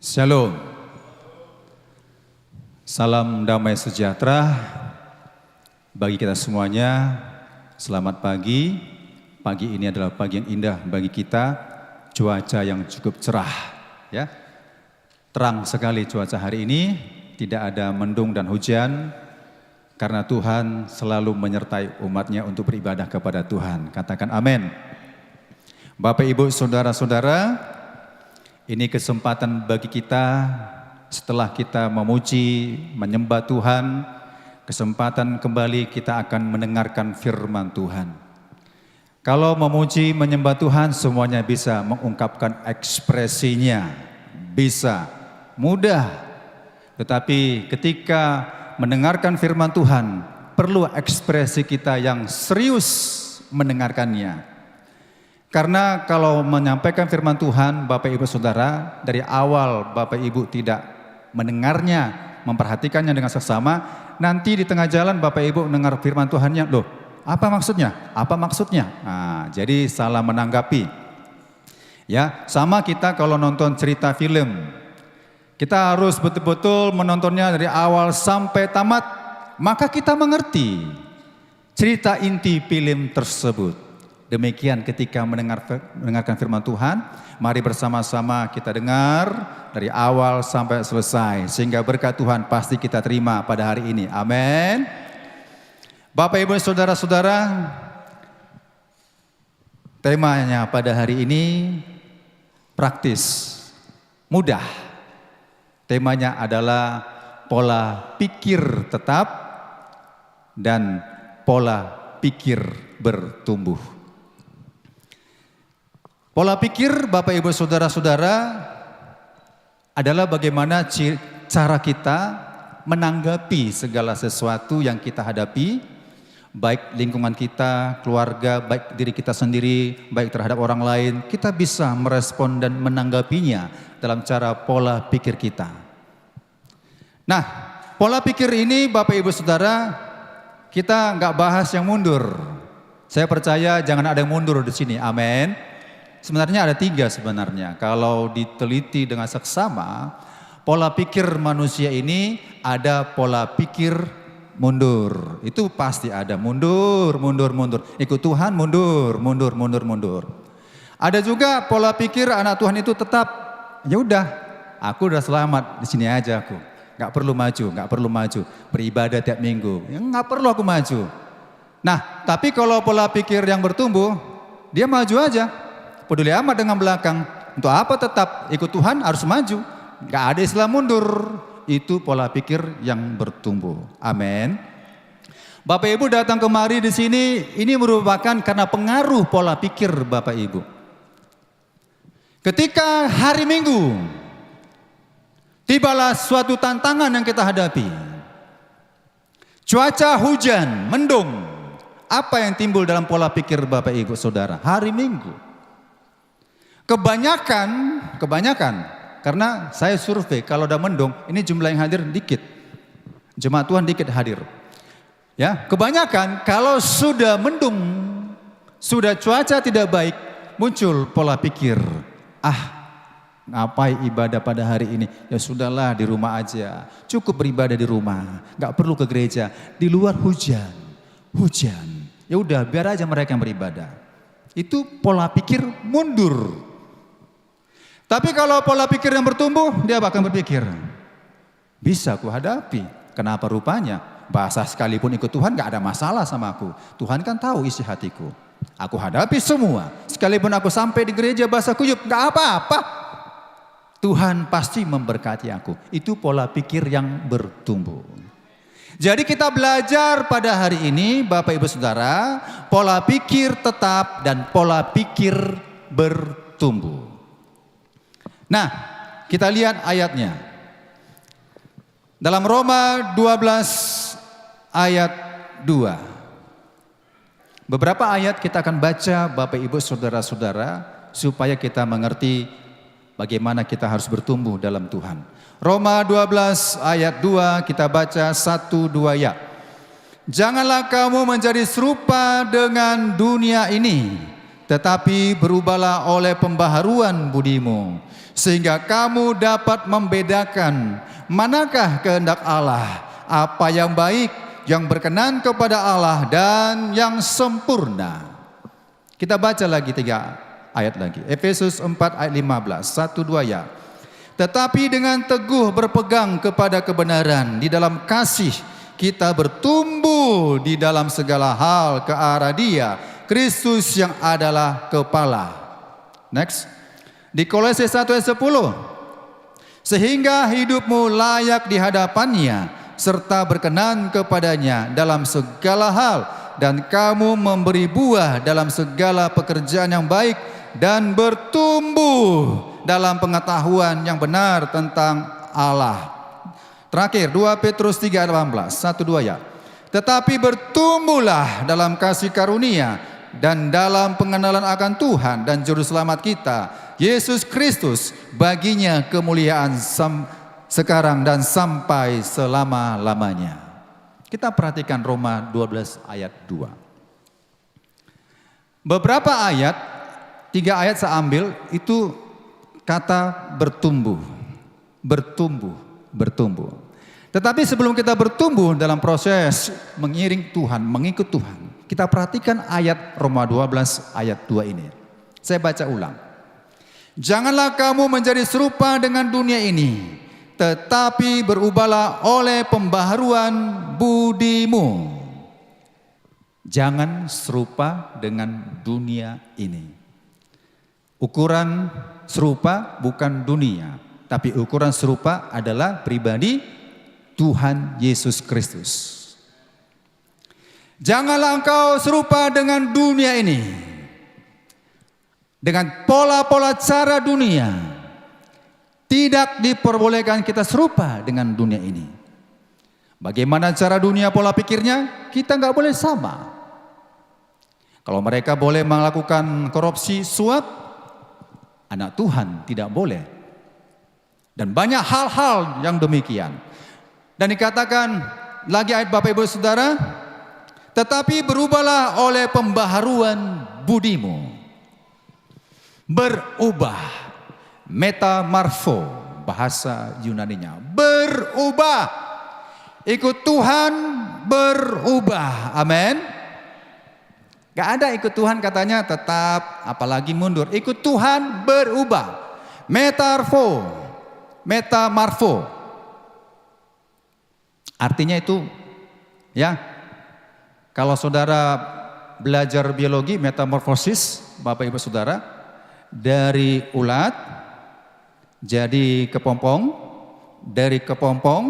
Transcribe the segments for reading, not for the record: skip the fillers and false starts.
Shalom. Salam damai sejahtera bagi kita semuanya. Selamat pagi. Pagi ini adalah pagi yang indah bagi kita. Cuaca yang cukup cerah, ya. Terang sekali cuaca hari ini, tidak ada mendung dan hujan karena Tuhan selalu menyertai umatnya untuk beribadah kepada Tuhan. Katakan amin. Bapak, Ibu, saudara-saudara, ini kesempatan bagi kita setelah kita memuji, menyembah Tuhan, kesempatan kembali kita akan mendengarkan firman Tuhan. Kalau memuji, menyembah Tuhan, semuanya bisa mengungkapkan ekspresinya, bisa mudah. Tetapi ketika mendengarkan firman Tuhan, perlu ekspresi kita yang serius mendengarkannya. Karena kalau menyampaikan firman Tuhan, Bapak Ibu Saudara, dari awal Bapak Ibu tidak mendengarnya, memperhatikannya dengan seksama, nanti di tengah jalan Bapak Ibu mendengar firman Tuhannya, loh, apa maksudnya? Apa maksudnya? Nah, jadi salah menanggapi. Ya, sama kita kalau nonton cerita film. Kita harus betul-betul menontonnya dari awal sampai tamat, maka kita mengerti cerita inti film tersebut. Demikian ketika mendengarkan firman Tuhan, mari bersama-sama kita dengar dari awal sampai selesai, sehingga berkat Tuhan pasti kita terima pada hari ini. Amin. Bapak, Ibu, saudara-saudara, temanya pada hari ini praktis, mudah. Temanya adalah pola pikir tetap dan pola pikir bertumbuh. Pola pikir, Bapak, Ibu, saudara-saudara, adalah bagaimana cara kita menanggapi segala sesuatu yang kita hadapi, baik lingkungan kita, keluarga, baik diri kita sendiri, baik terhadap orang lain. Kita bisa merespon dan menanggapinya dalam cara pola pikir kita. Nah, pola pikir ini, Bapak, Ibu, saudara, kita nggak bahas yang mundur. Saya percaya jangan ada yang mundur di sini. Amin. Sebenarnya ada 3 sebenarnya. Kalau diteliti dengan seksama, pola pikir manusia ini ada pola pikir mundur. Itu pasti ada mundur. Ikut Tuhan mundur. Ada juga pola pikir anak Tuhan itu tetap, ya udah, aku udah selamat di sini aja aku. Nggak perlu maju. Beribadah tiap minggu, ya nggak perlu aku maju. Nah, tapi kalau pola pikir yang bertumbuh, dia maju aja. Peduli amat dengan belakang. Untuk apa tetap ikut Tuhan harus maju. Gak ada istilah mundur. Itu pola pikir yang bertumbuh. Amin. Bapak Ibu datang kemari di sini, ini merupakan karena pengaruh pola pikir Bapak Ibu. Ketika hari Minggu, tibalah suatu tantangan yang kita hadapi. Cuaca hujan, mendung. Apa yang timbul dalam pola pikir Bapak Ibu Saudara? Hari Minggu. Kebanyakan, karena saya survei kalau udah mendung, ini jumlah yang hadir dikit. Jemaat Tuhan dikit hadir. Ya, kebanyakan kalau sudah mendung, sudah cuaca tidak baik, muncul pola pikir, ngapain ibadah pada hari ini? Ya sudahlah di rumah aja. Cukup beribadah di rumah, nggak perlu ke gereja. Di luar hujan. Ya udah biar aja mereka yang beribadah. Itu pola pikir mundur. Tapi kalau pola pikir yang bertumbuh, dia akan berpikir, bisa aku hadapi. Kenapa rupanya? Bahasa sekalipun ikut Tuhan gak ada masalah sama aku. Tuhan kan tahu isi hatiku. Aku hadapi semua. Sekalipun aku sampai di gereja bahasa kuyup, gak apa-apa. Tuhan pasti memberkati aku. Itu pola pikir yang bertumbuh. Jadi kita belajar pada hari ini, Bapak Ibu Saudara, pola pikir tetap dan pola pikir bertumbuh. Nah, kita lihat ayatnya. Dalam Roma 12 ayat 2. Beberapa ayat kita akan baca Bapak Ibu Saudara-saudara supaya kita mengerti bagaimana kita harus bertumbuh dalam Tuhan. Roma 12 ayat 2 kita baca 1-2 ya. Janganlah kamu menjadi serupa dengan dunia ini, tetapi berubahlah oleh pembaharuan budimu, sehingga kamu dapat membedakan manakah kehendak Allah, apa yang baik, yang berkenan kepada Allah, dan yang sempurna. Kita baca lagi 3 ayat lagi. Efesus 4 ayat 15, 1-2 ya. Tetapi dengan teguh berpegang kepada kebenaran, di dalam kasih kita bertumbuh di dalam segala hal ke arah Dia, Kristus yang adalah kepala. Next. Di Kolose 1 ayat 10. Sehingga hidupmu layak di hadapannya, serta berkenan kepadanya dalam segala hal, dan kamu memberi buah dalam segala pekerjaan yang baik, dan bertumbuh dalam pengetahuan yang benar tentang Allah. Terakhir 2 Petrus 3 ayat 18, 1-2 ya. Tetapi bertumbuhlah dalam kasih karunia dan dalam pengenalan akan Tuhan dan Juru Selamat kita, Yesus Kristus. Baginya kemuliaan sekarang dan sampai selama-lamanya. Kita perhatikan Roma 12 ayat 2. Beberapa ayat, 3 ayat saya ambil, itu kata bertumbuh, bertumbuh, bertumbuh. Tetapi sebelum kita bertumbuh dalam proses mengiring Tuhan, mengikut Tuhan, kita perhatikan ayat Roma 12 ayat 2 ini. Saya baca ulang. Janganlah kamu menjadi serupa dengan dunia ini, tetapi berubahlah oleh pembaharuan budimu. Jangan serupa dengan dunia ini. Ukuran serupa bukan dunia, tapi ukuran serupa adalah pribadi Tuhan Yesus Kristus. Janganlah engkau serupa dengan dunia ini, dengan pola-pola cara dunia. Tidak diperbolehkan kita serupa dengan dunia ini. Bagaimana cara dunia pola pikirnya? Kita nggak boleh sama. Kalau mereka boleh melakukan korupsi, suap, anak Tuhan tidak boleh. Dan banyak hal-hal yang demikian. Dan dikatakan lagi ayat Bapak Ibu Saudara, tetapi berubahlah oleh pembaharuan budimu. Berubah, metamorfo bahasa Yunaninya, berubah. Ikut Tuhan berubah, amin. Gak ada ikut Tuhan katanya tetap, apalagi mundur. Ikut Tuhan berubah, metamorfo. Artinya itu, ya, kalau saudara belajar biologi, metamorfosis, Bapak Ibu Saudara, dari ulat jadi kepompong, dari kepompong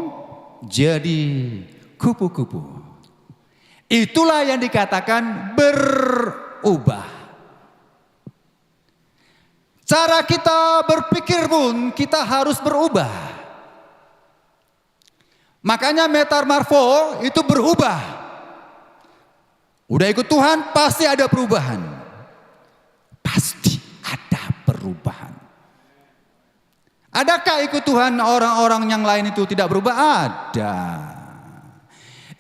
jadi kupu-kupu. Itulah yang dikatakan berubah. Cara kita berpikir pun kita harus berubah. Makanya metamorfo itu berubah. Udah ikut Tuhan pasti ada perubahan. Pasti ada perubahan. Adakah ikut Tuhan orang-orang yang lain itu tidak berubah? Ada.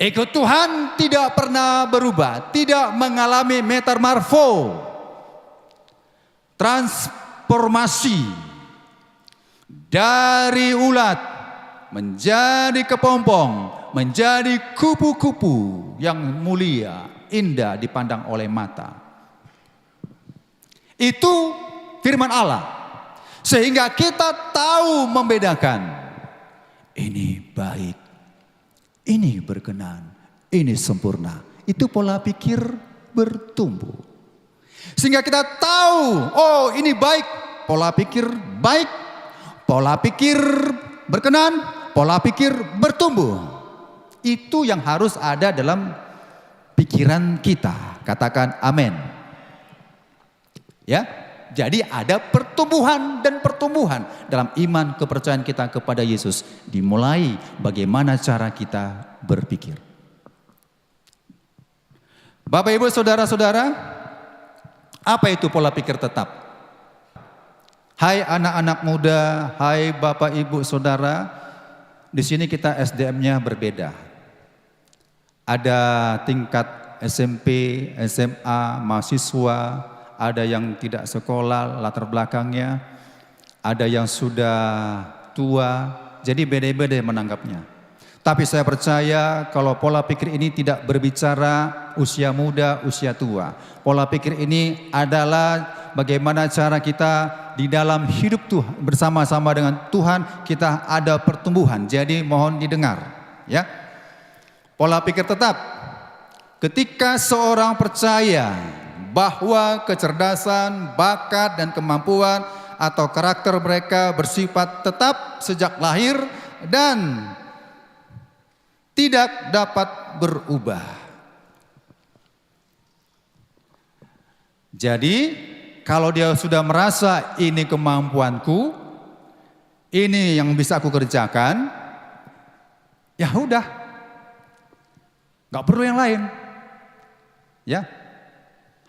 Ikut Tuhan tidak pernah berubah, tidak mengalami metamorfo, transformasi dari ulat menjadi kepompong, menjadi kupu-kupu yang mulia, indah dipandang oleh mata. Itu firman Allah. Sehingga kita tahu membedakan. Ini baik, ini berkenan, ini sempurna. Itu pola pikir bertumbuh. Sehingga kita tahu, oh ini baik, pola pikir baik, pola pikir berkenan, pola pikir bertumbuh. Itu yang harus ada dalam pikiran kita. Katakan amin. Ya, jadi ada pertumbuhan dan pertumbuhan dalam iman kepercayaan kita kepada Yesus. Dimulai bagaimana cara kita berpikir. Bapak Ibu Saudara-saudara, apa itu pola pikir tetap? Hai anak-anak muda, hai Bapak Ibu Saudara, di sini kita SDM-nya berbeda. Ada tingkat SMP, SMA, mahasiswa, ada yang tidak sekolah, latar belakangnya. ada yang sudah tua, jadi beda-beda menanggapnya. Tapi saya percaya kalau pola pikir ini tidak berbicara usia muda, usia tua. Pola pikir ini adalah bagaimana cara kita di dalam hidup Tuhan, bersama-sama dengan Tuhan kita ada pertumbuhan. Jadi mohon didengar, ya. Pola pikir tetap. Ketika seorang percaya bahwa kecerdasan, bakat dan kemampuan atau karakter mereka bersifat tetap sejak lahir dan tidak dapat berubah. Jadi kalau dia sudah merasa ini kemampuanku, ini yang bisa aku kerjakan, ya udah, nggak perlu yang lain, ya,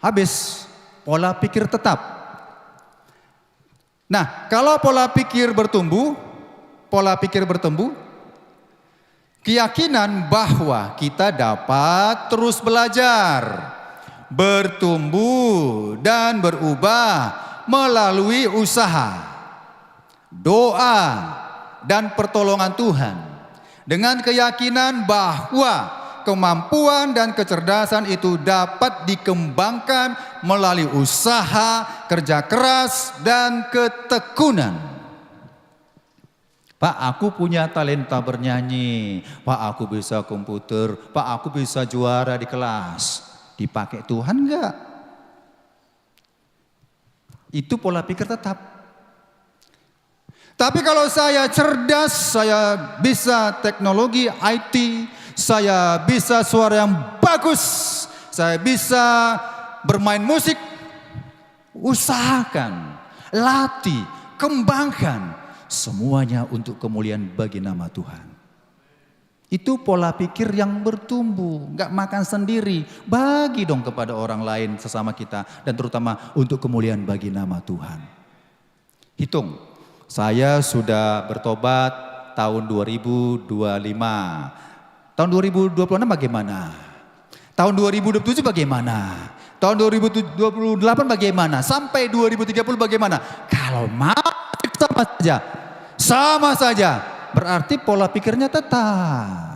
habis. Pola pikir tetap. Nah, kalau pola pikir bertumbuh, keyakinan bahwa kita dapat terus belajar, bertumbuh dan berubah melalui usaha, doa dan pertolongan Tuhan. Dengan keyakinan bahwa kemampuan dan kecerdasan itu dapat dikembangkan melalui usaha, kerja keras dan ketekunan. Pak, aku punya talenta bernyanyi. Pak, aku bisa komputer. Pak, aku bisa juara di kelas. Dipakai Tuhan enggak? Itu pola pikir tetap. Tapi kalau saya cerdas, saya bisa teknologi IT, saya bisa suara yang bagus, saya bisa bermain musik, usahakan, latih, kembangkan. Semuanya untuk kemuliaan bagi nama Tuhan. Itu pola pikir yang bertumbuh, gak makan sendiri, bagi dong kepada orang lain sesama kita dan terutama untuk kemuliaan bagi nama Tuhan. Hitung, saya sudah bertobat tahun 2025. Tahun 2026 bagaimana? Tahun 2027 bagaimana? Tahun 2028 bagaimana? Sampai 2030 bagaimana? Kalau sama saja, berarti pola pikirnya tetap.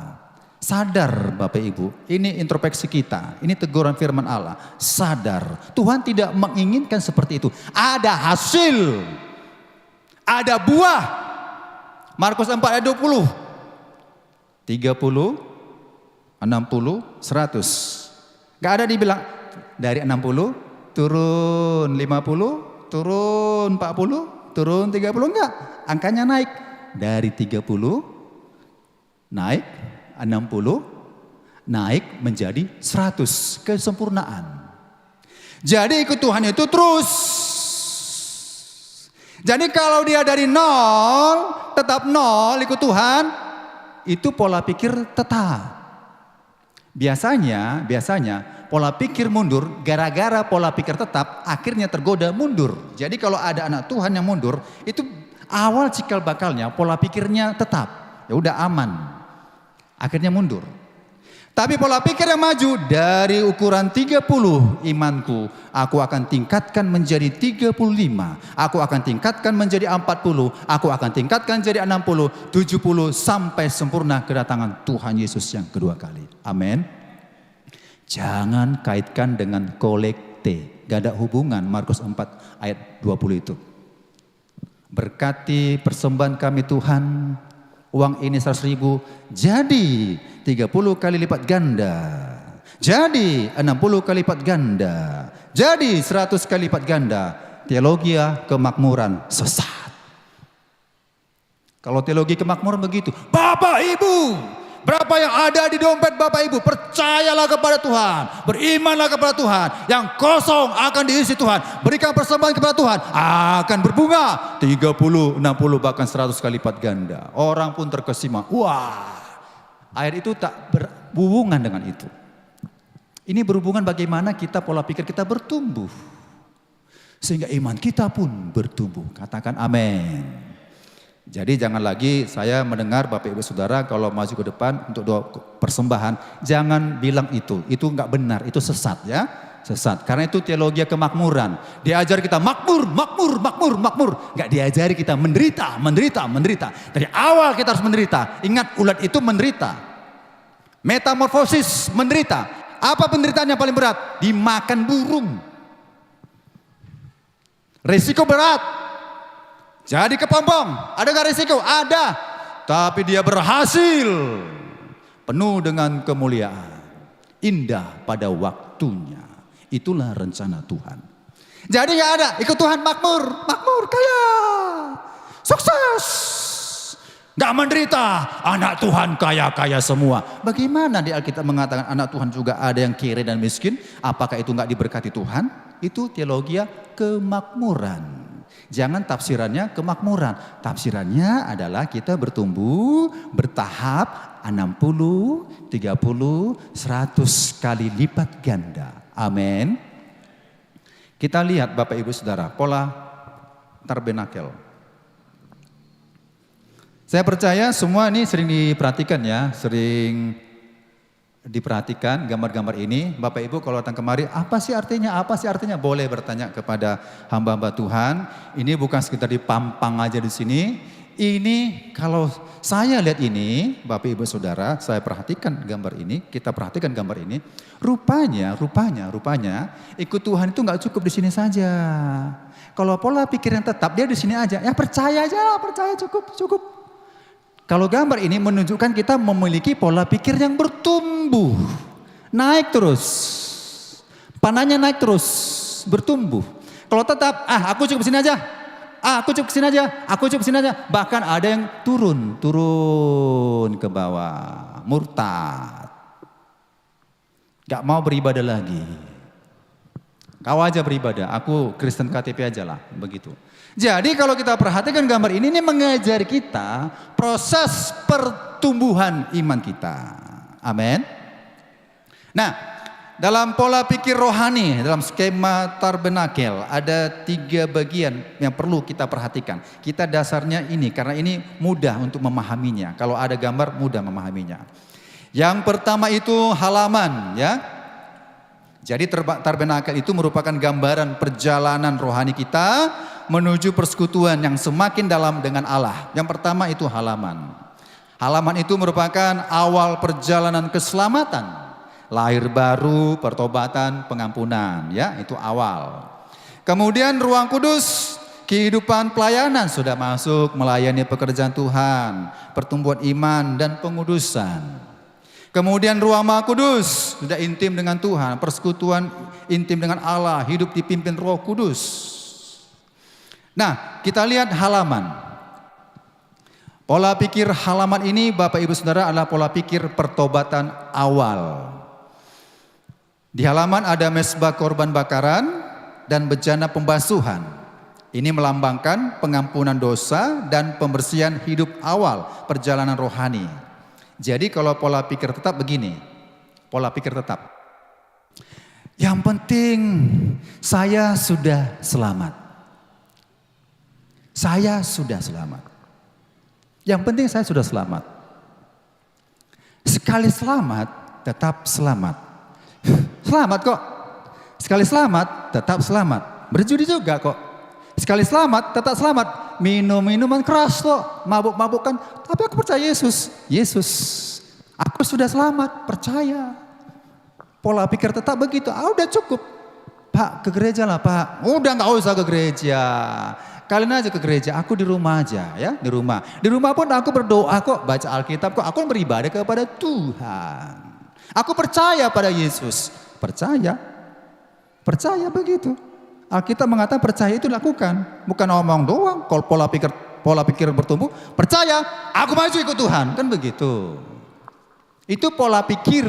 Sadar Bapak Ibu, ini introspeksi kita, ini teguran firman Allah. Sadar, Tuhan tidak menginginkan seperti itu. Ada hasil, ada buah. Markus 4 ayat 20, 30, 60, 100. Gak ada dibilang dari 60 turun 50, turun 40, turun 30, enggak. Angkanya naik. Dari 30 naik 60 naik menjadi 100, kesempurnaan. Jadi ikut Tuhan itu terus. Jadi kalau dia dari 0 tetap 0 ikut Tuhan, itu pola pikir tetap. Biasanya pola pikir mundur gara-gara pola pikir tetap akhirnya tergoda mundur. Jadi kalau ada anak Tuhan yang mundur, itu awal cikal bakalnya pola pikirnya tetap. Ya udah aman. Akhirnya mundur. Tapi pola pikir yang maju dari ukuran 30 imanku, aku akan tingkatkan menjadi 35, aku akan tingkatkan menjadi 40, aku akan tingkatkan jadi 60, 70 sampai sempurna kedatangan Tuhan Yesus yang kedua kali. Amin. Jangan kaitkan dengan kolekte, gak ada hubungan Markus 4 ayat 20 itu. Berkati persembahan kami Tuhan, uang ini 100.000 jadi 30 kali lipat ganda, jadi 60 kali lipat ganda, jadi 100 kali lipat ganda. Teologi kemakmuran sesat. Kalau teologi kemakmuran begitu, Bapak Ibu, berapa yang ada di dompet Bapak Ibu, percayalah kepada Tuhan, berimanlah kepada Tuhan. Yang kosong akan diisi Tuhan. Berikan persembahan kepada Tuhan, akan berbunga 30, 60 bahkan 100 kali lipat ganda. Orang pun terkesima. Wah, ayat itu tak berhubungan dengan itu. Ini berhubungan bagaimana kita pola pikir kita bertumbuh, sehingga iman kita pun bertumbuh. Katakan amin. Jadi jangan lagi saya mendengar Bapak Ibu Saudara kalau maju ke depan untuk doa persembahan, jangan bilang itu nggak benar, itu sesat ya. sesat. Karena itu teologi kemakmuran. Diajar kita makmur, makmur, makmur, makmur. Enggak diajari kita menderita, menderita, menderita. Dari awal kita harus menderita. Ingat, ulat itu menderita. Metamorfosis menderita. Apa penderitaan yang paling berat? Dimakan burung. Risiko berat. Jadi kepompong. Ada gak risiko? Ada. Tapi dia berhasil. Penuh dengan kemuliaan. Indah pada waktunya. Itulah rencana Tuhan. Jadi gak ada. Ikut Tuhan makmur. Makmur kaya. Sukses. Gak menderita. Anak Tuhan kaya-kaya semua. Bagaimana di Alkitab mengatakan anak Tuhan juga ada yang kiri dan miskin? Apakah itu gak diberkati Tuhan? Itu teologi kemakmuran. Jangan tafsirannya kemakmuran. Tafsirannya adalah kita bertumbuh bertahap 60, 30, 100 kali lipat ganda. Amin. Kita lihat Bapak Ibu Saudara, pola tabernakel. Saya percaya semua ini sering diperhatikan ya, sering diperhatikan gambar-gambar ini. Bapak Ibu kalau datang kemari, apa sih artinya? Apa sih artinya? Boleh bertanya kepada hamba-hamba Tuhan. Ini bukan sekedar dipampang aja di sini. Ini kalau saya lihat ini, Bapak Ibu Saudara, saya perhatikan gambar ini, kita perhatikan gambar ini. Rupanya ikut Tuhan itu nggak cukup di sini saja. Kalau pola pikir yang tetap dia di sini aja. Ya percaya aja lah, percaya cukup. Kalau gambar ini menunjukkan kita memiliki pola pikir yang bertumbuh. Naik terus. Panahnya naik terus. Bertumbuh. Kalau tetap, aku cukup sini aja. Aku cukup sini aja. Aku cukup sini aja. Bahkan ada yang turun ke bawah. Murtad. Gak mau beribadah lagi. Kau aja beribadah. Aku Kristen KTP aja lah. Begitu. Jadi kalau kita perhatikan gambar ini mengajari kita proses pertumbuhan iman kita. Amin. Nah, dalam pola pikir rohani, dalam skema tabernakel ada 3 bagian yang perlu kita perhatikan. Kita dasarnya ini karena ini mudah untuk memahaminya. Kalau ada gambar mudah memahaminya. Yang pertama itu halaman ya. Jadi tabernakel itu merupakan gambaran perjalanan rohani kita menuju persekutuan yang semakin dalam dengan Allah. Yang pertama itu halaman. Halaman itu merupakan awal perjalanan keselamatan. Lahir baru, pertobatan, pengampunan, ya, itu awal. Kemudian ruang kudus, kehidupan pelayanan sudah masuk melayani pekerjaan Tuhan, pertumbuhan iman dan pengudusan. Kemudian ruang Maha Kudus, sudah intim dengan Tuhan, persekutuan intim dengan Allah, hidup dipimpin Roh Kudus. Nah, kita lihat halaman. Pola pikir halaman ini Bapak Ibu Saudara adalah pola pikir pertobatan awal. Di halaman ada mezbah korban bakaran dan bejana pembasuhan. Ini melambangkan pengampunan dosa dan pembersihan hidup awal perjalanan rohani. Jadi kalau pola pikir tetap begini, pola pikir tetap. Yang penting saya sudah selamat. Saya sudah selamat. Yang penting saya sudah selamat. Sekali selamat, tetap selamat. Selamat kok. Sekali selamat, tetap selamat. Berjudi juga kok. Sekali selamat, tetap selamat. Minum minuman keras kok, mabuk-mabukan. Tapi aku percaya Yesus. Yesus, aku sudah selamat, percaya. Pola pikir tetap begitu. Udah cukup. Pak, ke gereja lah Pak. Udah gak usah ke gereja. Kalian aja ke gereja, aku di rumah aja ya, di rumah. Di rumah pun aku berdoa kok, baca Alkitab kok, aku beribadah kepada Tuhan. Aku percaya pada Yesus. Percaya begitu. Alkitab mengatakan percaya itu lakukan, bukan omong doang. Kalau pola pikir bertumbuh, percaya, aku maju ikut Tuhan, kan begitu. Itu pola pikir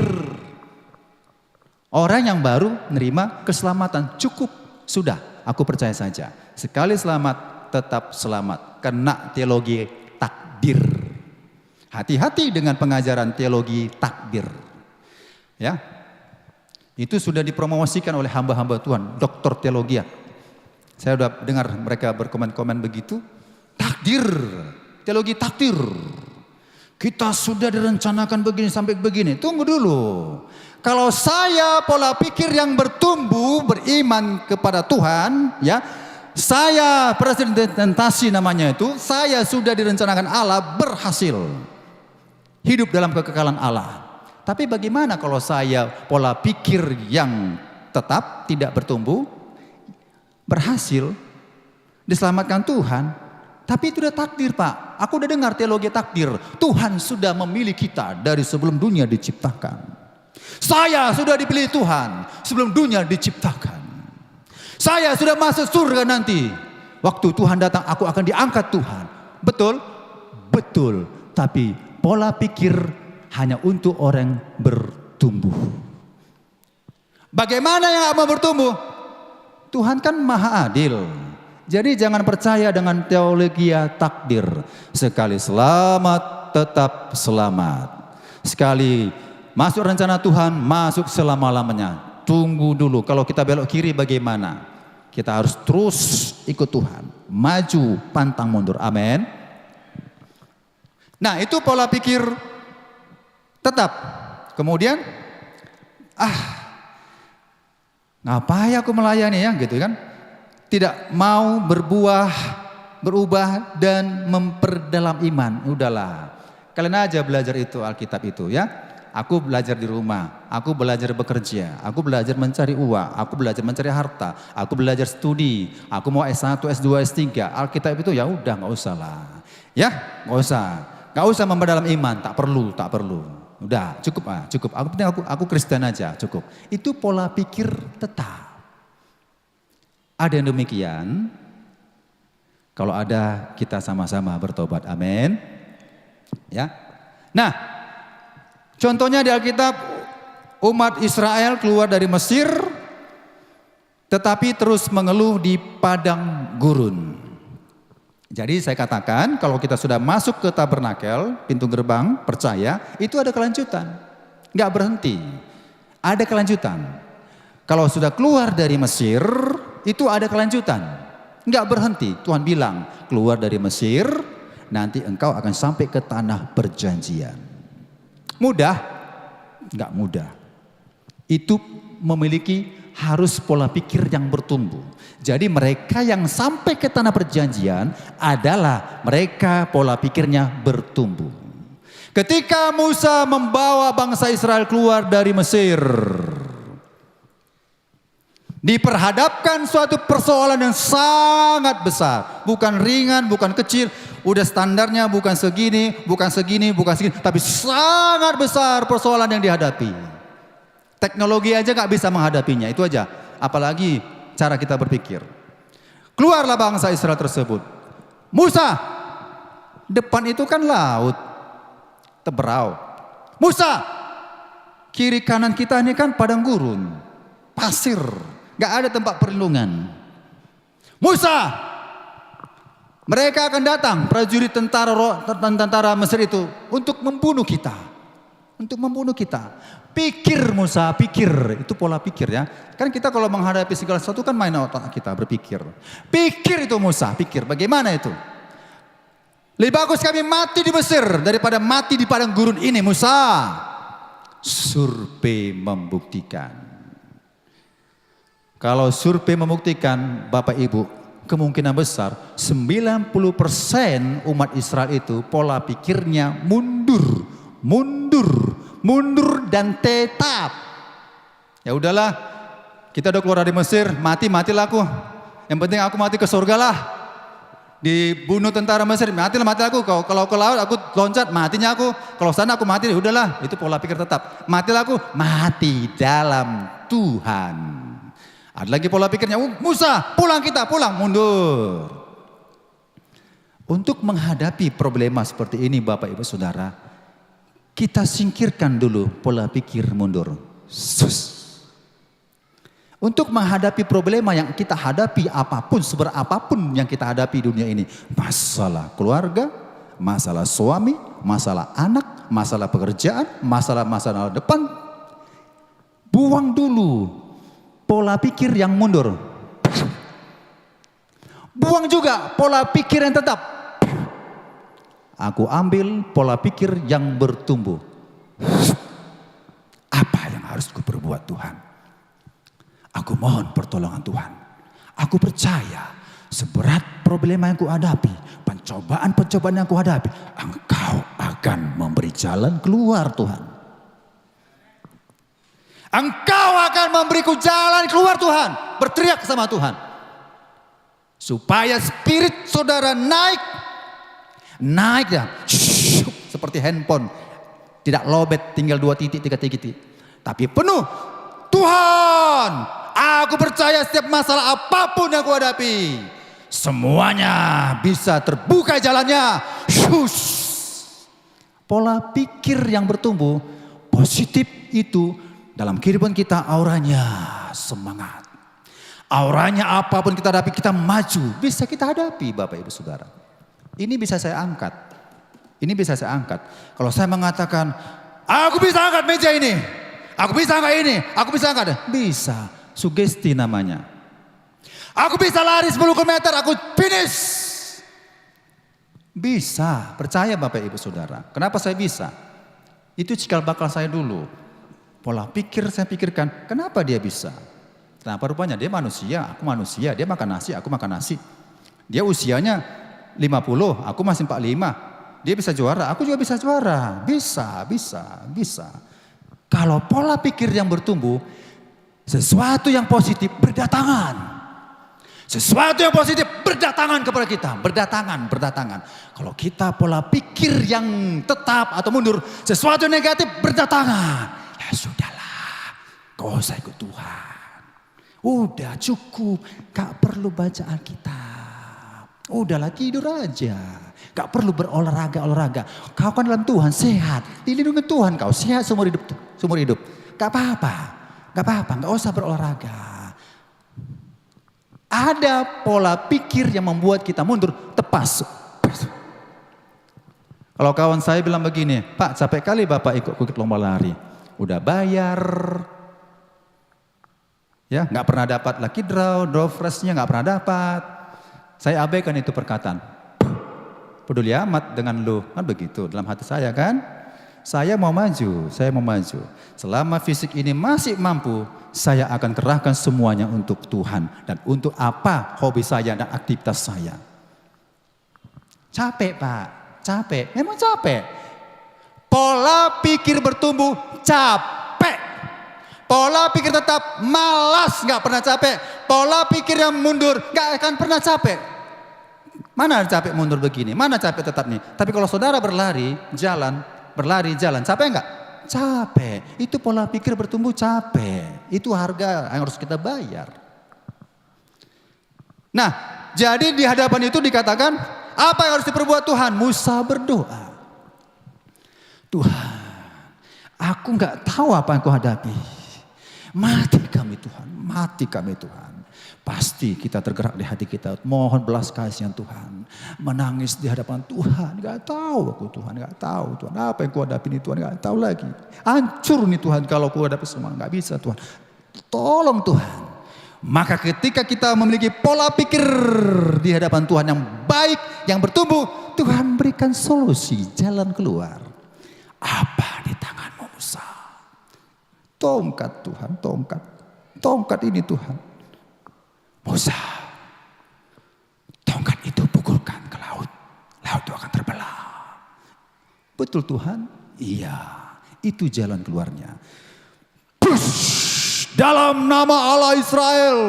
orang yang baru menerima keselamatan. Cukup, sudah, aku percaya saja. Sekali selamat, tetap selamat. Kena teologi takdir. Hati-hati dengan pengajaran teologi takdir. Ya, itu sudah dipromosikan oleh hamba-hamba Tuhan, doktor teologi. Saya sudah dengar mereka berkomen-komen begitu. Takdir, teologi takdir. Kita sudah direncanakan begini sampai begini. Tunggu dulu. Kalau saya pola pikir yang bertumbuh, beriman kepada Tuhan, ya, saya presentasi namanya itu, saya sudah direncanakan Allah berhasil hidup dalam kekekalan Allah. Tapi bagaimana kalau saya pola pikir yang tetap tidak bertumbuh, berhasil, diselamatkan Tuhan, tapi itu udah takdir, Pak. Aku udah dengar teologi takdir. Tuhan sudah memilih kita dari sebelum dunia diciptakan. Saya sudah dipilih Tuhan sebelum dunia diciptakan. Saya sudah masuk surga nanti. Waktu Tuhan datang, aku akan diangkat Tuhan. Betul? Betul. Tapi pola pikir hanya untuk orang bertumbuh. Bagaimana yang mau bertumbuh? Tuhan kan maha adil. Jadi jangan percaya dengan teologi takdir. Sekali selamat, tetap selamat. Sekali masuk rencana Tuhan, masuk selama-lamanya. Tunggu dulu, kalau kita belok kiri bagaimana? Kita harus terus ikut Tuhan. Maju, pantang mundur. Amin. Nah, itu pola pikir tetap. Kemudian, ngapain aku melayani ya, gitu kan? Tidak mau berubah dan memperdalam iman. Udahlah, kalian aja belajar itu Alkitab itu ya. Aku belajar di rumah, aku belajar bekerja, aku belajar mencari uang, aku belajar mencari harta, aku belajar studi, aku mau S1, S2, S3. Alkitab itu ya udah nggak usah lah, ya nggak usah memperdalam iman, tak perlu. Udah cukup. Aku penting aku Kristen aja, cukup. Itu pola pikir tetap. Ada yang demikian, kalau ada kita sama-sama bertobat, amin. Ya. Nah, contohnya di Alkitab, umat Israel keluar dari Mesir, tetapi terus mengeluh di padang gurun. Jadi saya katakan, kalau kita sudah masuk ke tabernakel, pintu gerbang, percaya, itu ada kelanjutan. Nggak berhenti, ada kelanjutan. Kalau sudah keluar dari Mesir, itu ada kelanjutan, nggak berhenti. Tuhan bilang, keluar dari Mesir, nanti engkau akan sampai ke tanah perjanjian. Mudah? Nggak mudah. Itu memiliki harus pola pikir yang bertumbuh. Jadi mereka yang sampai ke tanah perjanjian adalah mereka pola pikirnya bertumbuh. Ketika Musa membawa bangsa Israel keluar dari Mesir, diperhadapkan suatu persoalan yang sangat besar. Bukan ringan, bukan kecil. Udah standarnya bukan segini, tapi sangat besar persoalan yang dihadapi. Teknologi aja gak bisa menghadapinya, itu aja. Apalagi cara kita berpikir. Keluarlah bangsa Israel tersebut. Musa, depan itu kan laut, Teberau. Musa, kiri kanan kita ini kan padang gurun, pasir. Gak ada tempat perlindungan. Musa, mereka akan datang, prajurit tentara Mesir itu untuk membunuh kita. Pikir Musa, pikir. Itu pola pikir ya. Kan kita kalau menghadapi segala sesuatu kan main otak kita berpikir. Pikir itu Musa, pikir. Bagaimana itu? Lebih bagus kami mati di Mesir daripada mati di padang gurun ini Musa. Survei membuktikan. Kalau survei membuktikan, Bapak Ibu, kemungkinan besar 90% umat Israel itu pola pikirnya mundur dan tetap. Ya udahlah, kita udah keluar dari Mesir, matilah aku. Yang penting aku mati ke surga lah. Dibunuh tentara Mesir, mati aku. Kalau ke laut aku loncat, matinya aku. Kalau sana aku mati, udahlah. Itu pola pikir tetap. Matilah aku, mati dalam Tuhan. Ada lagi pola pikirnya, Musa, pulang, mundur. Untuk menghadapi problema seperti ini Bapak Ibu Saudara, kita singkirkan dulu pola pikir mundur. Untuk menghadapi problema yang kita hadapi apapun, seberapapun yang kita hadapi dunia ini. Masalah keluarga, masalah suami, masalah anak, masalah pekerjaan, masalah depan. Buang dulu pola pikir yang mundur. Buang juga pola pikir yang tetap. Aku ambil pola pikir yang bertumbuh. Apa yang harus kuperbuat Tuhan? Aku mohon pertolongan Tuhan. Aku percaya seberat problema yang kuhadapi, pencobaan-pencobaan yang kuhadapi, Engkau akan memberi jalan keluar Tuhan. Engkau akan memberiku jalan keluar Tuhan. Berteriak sama Tuhan. Supaya spirit saudara naik ya. Seperti handphone. Tidak lobet tinggal 2 titik, 3 titik. Tapi penuh. Tuhan, aku percaya setiap masalah apapun yang aku hadapi, semuanya bisa terbuka jalannya. Pola pikir yang bertumbuh positif itu dalam kehidupan kita auranya semangat. Auranya apapun kita hadapi, kita maju. Bisa kita hadapi Bapak Ibu Saudara. Ini bisa saya angkat. Ini bisa saya angkat. Kalau saya mengatakan, aku bisa angkat meja ini. Aku bisa angkat ini. Aku bisa angkat. Bisa. Sugesti namanya. Aku bisa lari 10 km, aku finish. Bisa. Percaya Bapak Ibu Saudara. Kenapa saya bisa? Itu cikal bakal saya dulu. Pola pikir saya pikirkan, kenapa dia bisa? Kenapa rupanya dia manusia, aku manusia. Dia makan nasi, aku makan nasi. Dia usianya 50, aku masih 45. Dia bisa juara, aku juga bisa juara. Bisa. Kalau pola pikir yang bertumbuh, sesuatu yang positif berdatangan. Sesuatu yang positif berdatangan kepada kita. Berdatangan. Kalau kita pola pikir yang tetap atau mundur, sesuatu yang negatif berdatangan. Ya sudahlah, kau usah ikut Tuhan. Udah cukup, gak perlu baca Alkitab. Udahlah tidur aja. Gak perlu berolahraga. Kau kan dalam Tuhan sehat. Dilindungi Tuhan kau sehat seumur hidup. Gak apa-apa. Gak usah berolahraga. Ada pola pikir yang membuat kita mundur. Tepas. Kalau kawan saya bilang begini, Pak capek kali Bapak ikut lomba lari. Udah bayar. Ya, nggak pernah dapat lucky draw freshnya nggak pernah dapat. Saya abaikan itu perkataan. Peduli amat dengan lu, kan begitu dalam hati saya kan. Saya mau maju. Selama fisik ini masih mampu, saya akan kerahkan semuanya untuk Tuhan dan untuk apa hobi saya dan aktivitas saya. Capek Pak, memang capek. Pola pikir bertumbuh capek. Pola pikir tetap malas, gak pernah capek. Pola pikir yang mundur gak akan pernah capek. Mana capek mundur begini, mana capek tetap nih. Tapi kalau saudara berlari jalan, capek gak? Capek. Itu pola pikir bertumbuh capek. Itu harga yang harus kita bayar. Nah, jadi di hadapan itu dikatakan, apa yang harus diperbuat Tuhan? Musa berdoa. Tuhan, aku gak tahu apa yang kau hadapi. Mati kami Tuhan. Pasti kita tergerak di hati kita. Mohon belas kasihan Tuhan. Menangis di hadapan Tuhan. Gak tahu aku Tuhan. Apa yang kau hadapi ini Tuhan. Gak tahu lagi. Hancur nih Tuhan kalau kau hadapi semua. Gak bisa Tuhan. Tolong Tuhan. Maka ketika kita memiliki pola pikir di hadapan Tuhan yang baik. Yang bertumbuh. Tuhan berikan solusi. Jalan keluar. Apa di tanganmu Musa? Tongkat Tuhan, tongkat ini Tuhan. Musa, tongkat itu pukulkan ke laut itu akan terbelah. Betul Tuhan? Iya, itu jalan keluarnya. Push, dalam nama Allah Israel,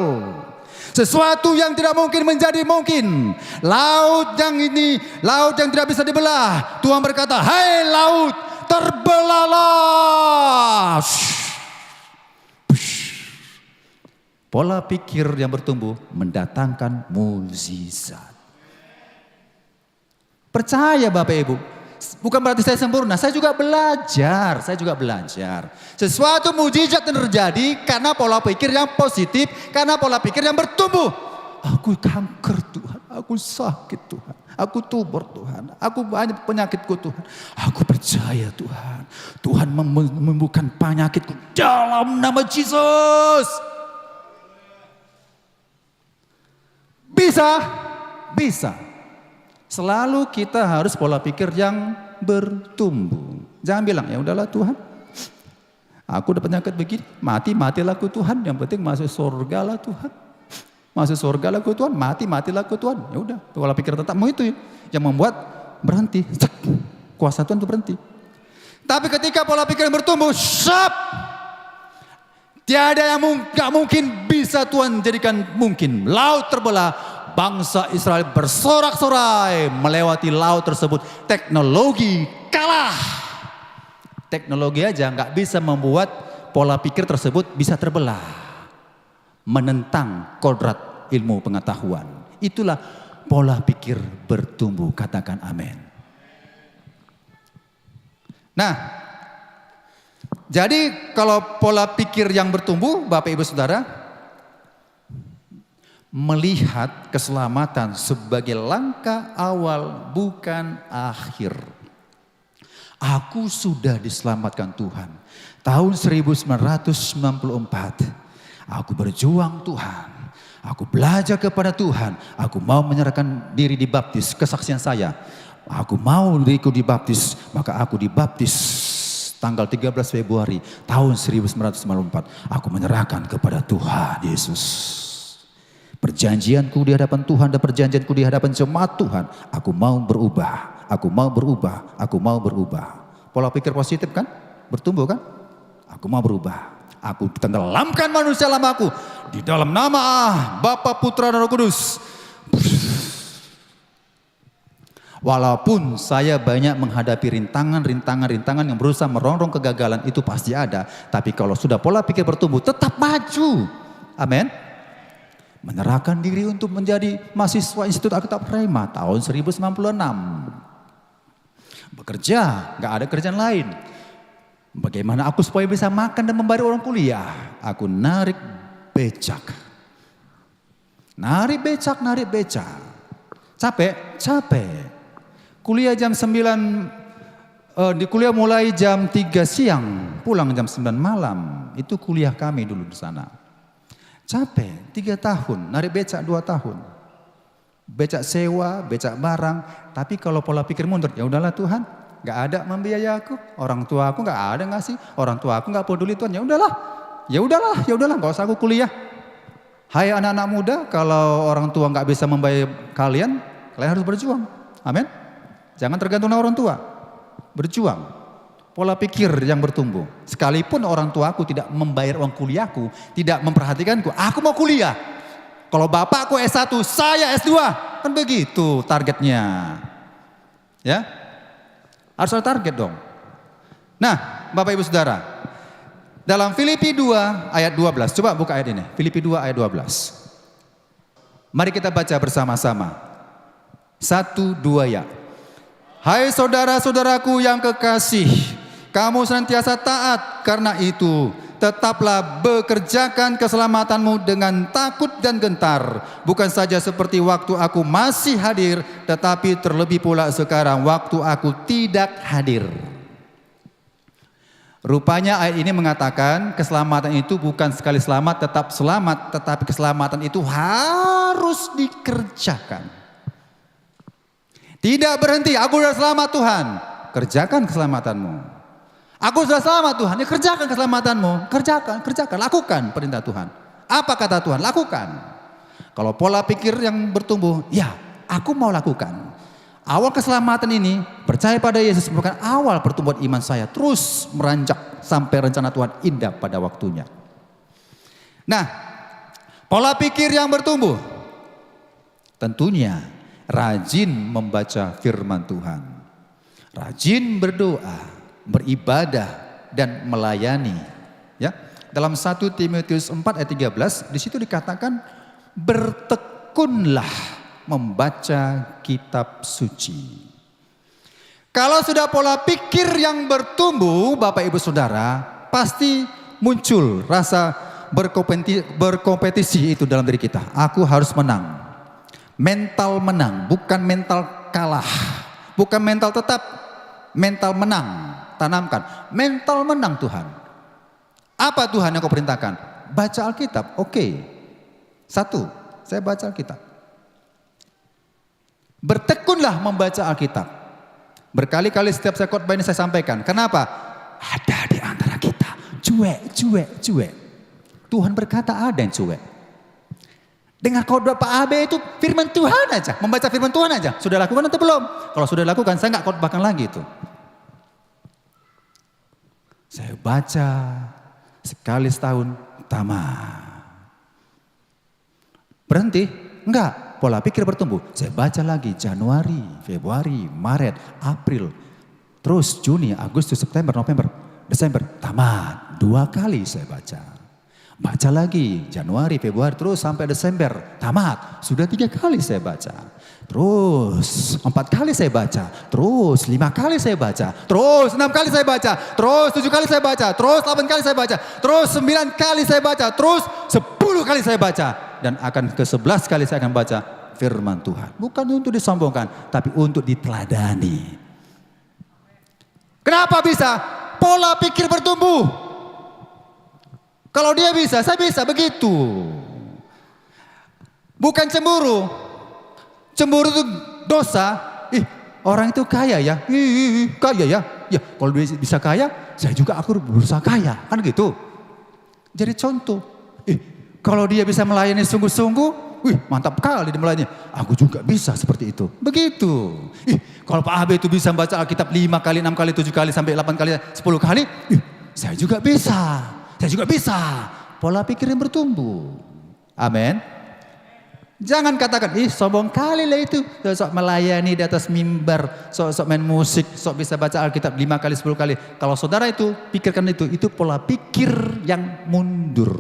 sesuatu yang tidak mungkin menjadi mungkin. Laut yang tidak bisa dibelah. Tuhan berkata, hai laut, terbelahlah. Pola pikir yang bertumbuh mendatangkan mukjizat. Percaya Bapak Ibu, bukan berarti saya sempurna, saya juga belajar. Sesuatu mukjizat yang terjadi karena pola pikir yang positif, karena pola pikir yang bertumbuh. Aku kanker Tuhan, aku sakit Tuhan, aku tumor Tuhan, aku banyak penyakitku Tuhan. Aku percaya Tuhan, Tuhan menyembuhkan penyakitku dalam nama Yesus. Bisa. Selalu kita harus pola pikir yang bertumbuh. Jangan bilang, ya udahlah Tuhan, aku udah penyakit begini, matilah aku Tuhan, yang penting masuk surga lah Tuhan. Masuk surga lah aku Tuhan, matilah aku Tuhan. Ya udah, pola pikir tetapmu itu yang membuat berhenti. Cek, kuasa Tuhan itu berhenti. Tapi ketika pola pikir bertumbuh, stop. Tiada yang gak mungkin bisa Tuhan jadikan mungkin. Laut terbelah, bangsa Israel bersorak-sorai melewati laut tersebut. Teknologi kalah. Teknologi aja gak bisa membuat pola pikir tersebut bisa terbelah. Menentang kodrat ilmu pengetahuan. Itulah pola pikir bertumbuh. Katakan amin. Nah, jadi kalau pola pikir yang bertumbuh, Bapak Ibu Saudara, melihat keselamatan sebagai langkah awal bukan akhir. Aku sudah diselamatkan Tuhan. Tahun 1994, aku berjuang Tuhan. Aku belajar kepada Tuhan. Aku mau menyerahkan diri dibaptis, kesaksian saya. Aku mau diriku dibaptis, maka aku dibaptis tanggal 13 Februari tahun 1994. Aku menyerahkan kepada Tuhan Yesus. Perjanjianku di hadapan Tuhan dan perjanjianku di hadapan jemaat Tuhan. Aku mau berubah, aku mau berubah, aku mau berubah. Pola pikir positif kan? Bertumbuh kan? Aku mau berubah. Aku tenggelamkan manusia lamaku di dalam nama Bapa, Putra dan Roh Kudus. Walaupun saya banyak menghadapi rintangan yang berusaha merongrong kegagalan, itu pasti ada. Tapi kalau sudah pola pikir bertumbuh, tetap maju. Amin. Menyerahkan diri untuk menjadi mahasiswa Institut Alkitab Rema tahun 1996. Bekerja, gak ada kerjaan lain. Bagaimana aku supaya bisa makan dan membayar orang kuliah? Aku narik becak. Narik becak. Capek. Kuliah jam 9, di kuliah mulai jam 3 siang, pulang jam 9 malam. Itu kuliah kami dulu di sana. Capek, 3 tahun, narik becak 2 tahun. Becak sewa, becak barang. Tapi kalau pola pikir mundur, ya udahlah Tuhan, gak ada membiayai aku. Orang tua aku gak ada ngasih, orang tua aku gak peduli Tuhan. Ya udahlah, gak usah aku kuliah. Hai anak-anak muda, kalau orang tua gak bisa membayar kalian harus berjuang. Amin. Jangan tergantung orang tua. Berjuang. Pola pikir yang bertumbuh. Sekalipun orang tuaku tidak membayar uang kuliahku, tidak memperhatikanku, aku mau kuliah. Kalau bapakku S1, saya S2. Kan begitu targetnya. Ya. Harus ada target dong. Nah, Bapak Ibu Saudara. Dalam Filipi 2 ayat 12. Coba buka ayat ini. Filipi 2 ayat 12. Mari kita baca bersama-sama. 1, 2 ya. Hai saudara-saudaraku yang kekasih, kamu senantiasa taat, karena itu tetaplah bekerjakan keselamatanmu dengan takut dan gentar. Bukan saja seperti waktu aku masih hadir, tetapi terlebih pula sekarang waktu aku tidak hadir. Rupanya ayat ini mengatakan keselamatan itu bukan sekali selamat tetap selamat, tetapi keselamatan itu harus dikerjakan. Tidak berhenti, aku sudah selamat Tuhan, kerjakan keselamatanmu. Aku sudah selamat Tuhan, ya kerjakan keselamatanmu. Kerjakan, lakukan perintah Tuhan. Apa kata Tuhan? Lakukan. Kalau pola pikir yang bertumbuh, ya aku mau lakukan. Awal keselamatan ini, percaya pada Yesus merupakan awal pertumbuhan iman saya. Terus meranjak sampai rencana Tuhan indah pada waktunya. Nah, pola pikir yang bertumbuh, tentunya rajin membaca firman Tuhan, rajin berdoa, beribadah dan melayani. Ya, dalam 1 Timotius 4 ayat 13 di situ dikatakan bertekunlah membaca kitab suci. Kalau sudah pola pikir yang bertumbuh, Bapak Ibu Saudara, pasti muncul rasa berkompetisi itu dalam diri kita. Aku harus menang. Mental menang, bukan mental kalah. Bukan mental tetap, mental menang. Tanamkan, mental menang Tuhan. Apa Tuhan yang kau perintahkan? Baca Alkitab, oke. 1, saya baca Alkitab. Bertekunlah membaca Alkitab. Berkali-kali setiap saya khotbah ini saya sampaikan. Kenapa? Ada di antara kita cuek. Tuhan berkata ada yang cuek. Dengar khotbah Pak Abe itu firman Tuhan aja, membaca firman Tuhan aja. Sudah lakukan atau belum? Kalau sudah lakukan, saya nggak khotbahkan lagi itu. Saya baca sekali setahun, tamat. Berhenti? Enggak, pola pikir bertumbuh. Saya baca lagi Januari, Februari, Maret, April. Terus Juni, Agustus, September, November, Desember, tamat. 2 kali saya baca. Baca lagi Januari, Februari, terus sampai Desember, tamat. Sudah 3 kali saya baca. Terus 4 kali saya baca. Terus 5 kali saya baca. Terus 6 kali saya baca. Terus 7 kali saya baca. Terus 8 kali saya baca. Terus 9 kali saya baca. Terus 10 kali saya baca. Dan akan ke-11 kali saya akan baca firman Tuhan. Bukan untuk disombongkan, tapi untuk diteladani. Kenapa bisa? Pola pikir bertumbuh. Kalau dia bisa, saya bisa begitu. Bukan cemburu. Cemburu itu dosa. Orang itu kaya ya. Kaya ya. Ya, kalau dia bisa kaya, saya juga aku berusaha kaya. Kan gitu. Jadi contoh. Kalau dia bisa melayani sungguh-sungguh, mantap kali dia melayani. Aku juga bisa seperti itu. Begitu. Kalau Pak Abe itu bisa baca Alkitab 5 kali, 6 kali, 7 kali, sampai 8 kali, 10 kali. Saya juga bisa. Saya juga bisa. Pola pikir yang bertumbuh. Amin. Jangan katakan, sombong kali lah itu. Sok melayani di atas mimbar. Sok main musik. Sok bisa baca Alkitab 5 kali, 10 kali. Kalau saudara itu, pikirkan itu pola pikir yang mundur.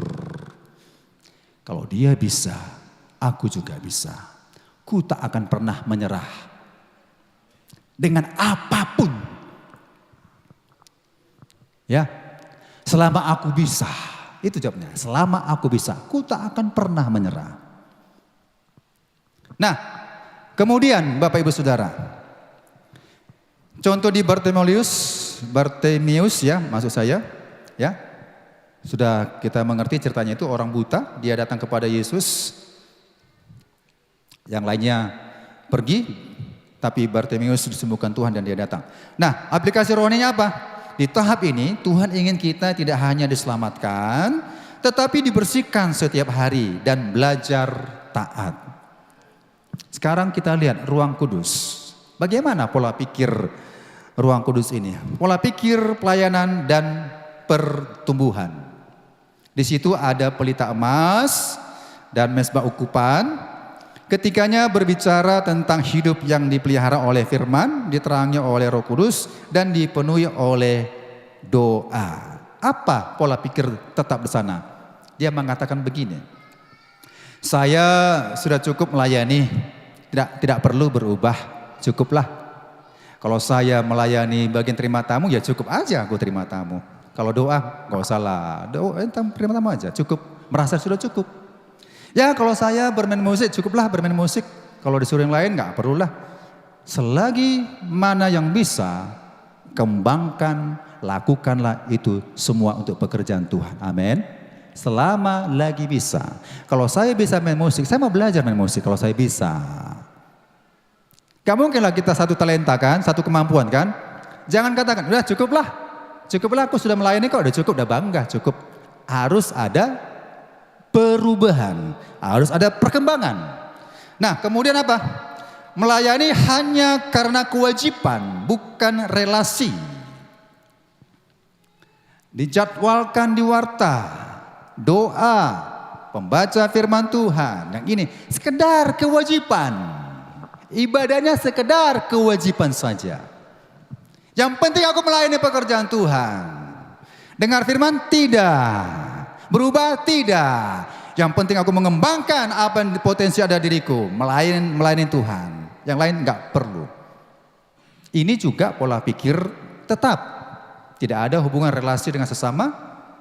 Kalau dia bisa, aku juga bisa. Ku tak akan pernah menyerah. Dengan apapun. Ya. Selama aku bisa, itu jawabnya. Selama aku bisa, ku tak akan pernah menyerah. Nah, kemudian Bapak Ibu Saudara, contoh di Bartimeus ya, maksud saya, ya, sudah kita mengerti ceritanya itu orang buta, dia datang kepada Yesus, yang lainnya pergi, tapi Bartimeus disembuhkan Tuhan dan dia datang. Nah, aplikasi rohaninya apa? Di tahap ini Tuhan ingin kita tidak hanya diselamatkan, tetapi dibersihkan setiap hari dan belajar taat. Sekarang kita lihat ruang kudus. Bagaimana pola pikir ruang kudus ini? Pola pikir pelayanan dan pertumbuhan. Di situ ada pelita emas dan mezbah ukupan. Ketiganya berbicara tentang hidup yang dipelihara oleh firman, diterangi oleh Roh Kudus, dan dipenuhi oleh doa. Apa pola pikir tetap di sana? Dia mengatakan begini, saya sudah cukup melayani, tidak perlu berubah, cukuplah. Kalau saya melayani bagian terima tamu, ya cukup aja aku terima tamu. Kalau doa, gak usah lah, terima tamu aja, cukup, merasa sudah cukup. Ya kalau saya bermain musik, cukuplah bermain musik. Kalau disuruh yang lain gak perlulah. Selagi mana yang bisa, kembangkan, lakukanlah itu semua untuk pekerjaan Tuhan. Amin. Selama lagi bisa. Kalau saya bisa main musik, saya mau belajar main musik kalau saya bisa. Gak mungkinlah kita satu talenta kan, satu kemampuan kan. Jangan katakan, udah cukuplah. Cukuplah aku sudah melayani kok, udah cukup, udah bangga, cukup. Harus ada perubahan, harus ada perkembangan. Nah, kemudian apa? Melayani hanya karena kewajiban, bukan relasi. Dijadwalkan di warta, doa, pembaca firman Tuhan. Yang ini sekedar kewajiban. Ibadahnya sekedar kewajiban saja. Yang penting aku melayani pekerjaan Tuhan. Dengar firman tidak. Berubah tidak. Yang penting aku mengembangkan apa yang potensi ada diriku. Melayani Tuhan. Yang lain enggak perlu. Ini juga pola pikir tetap. Tidak ada hubungan relasi dengan sesama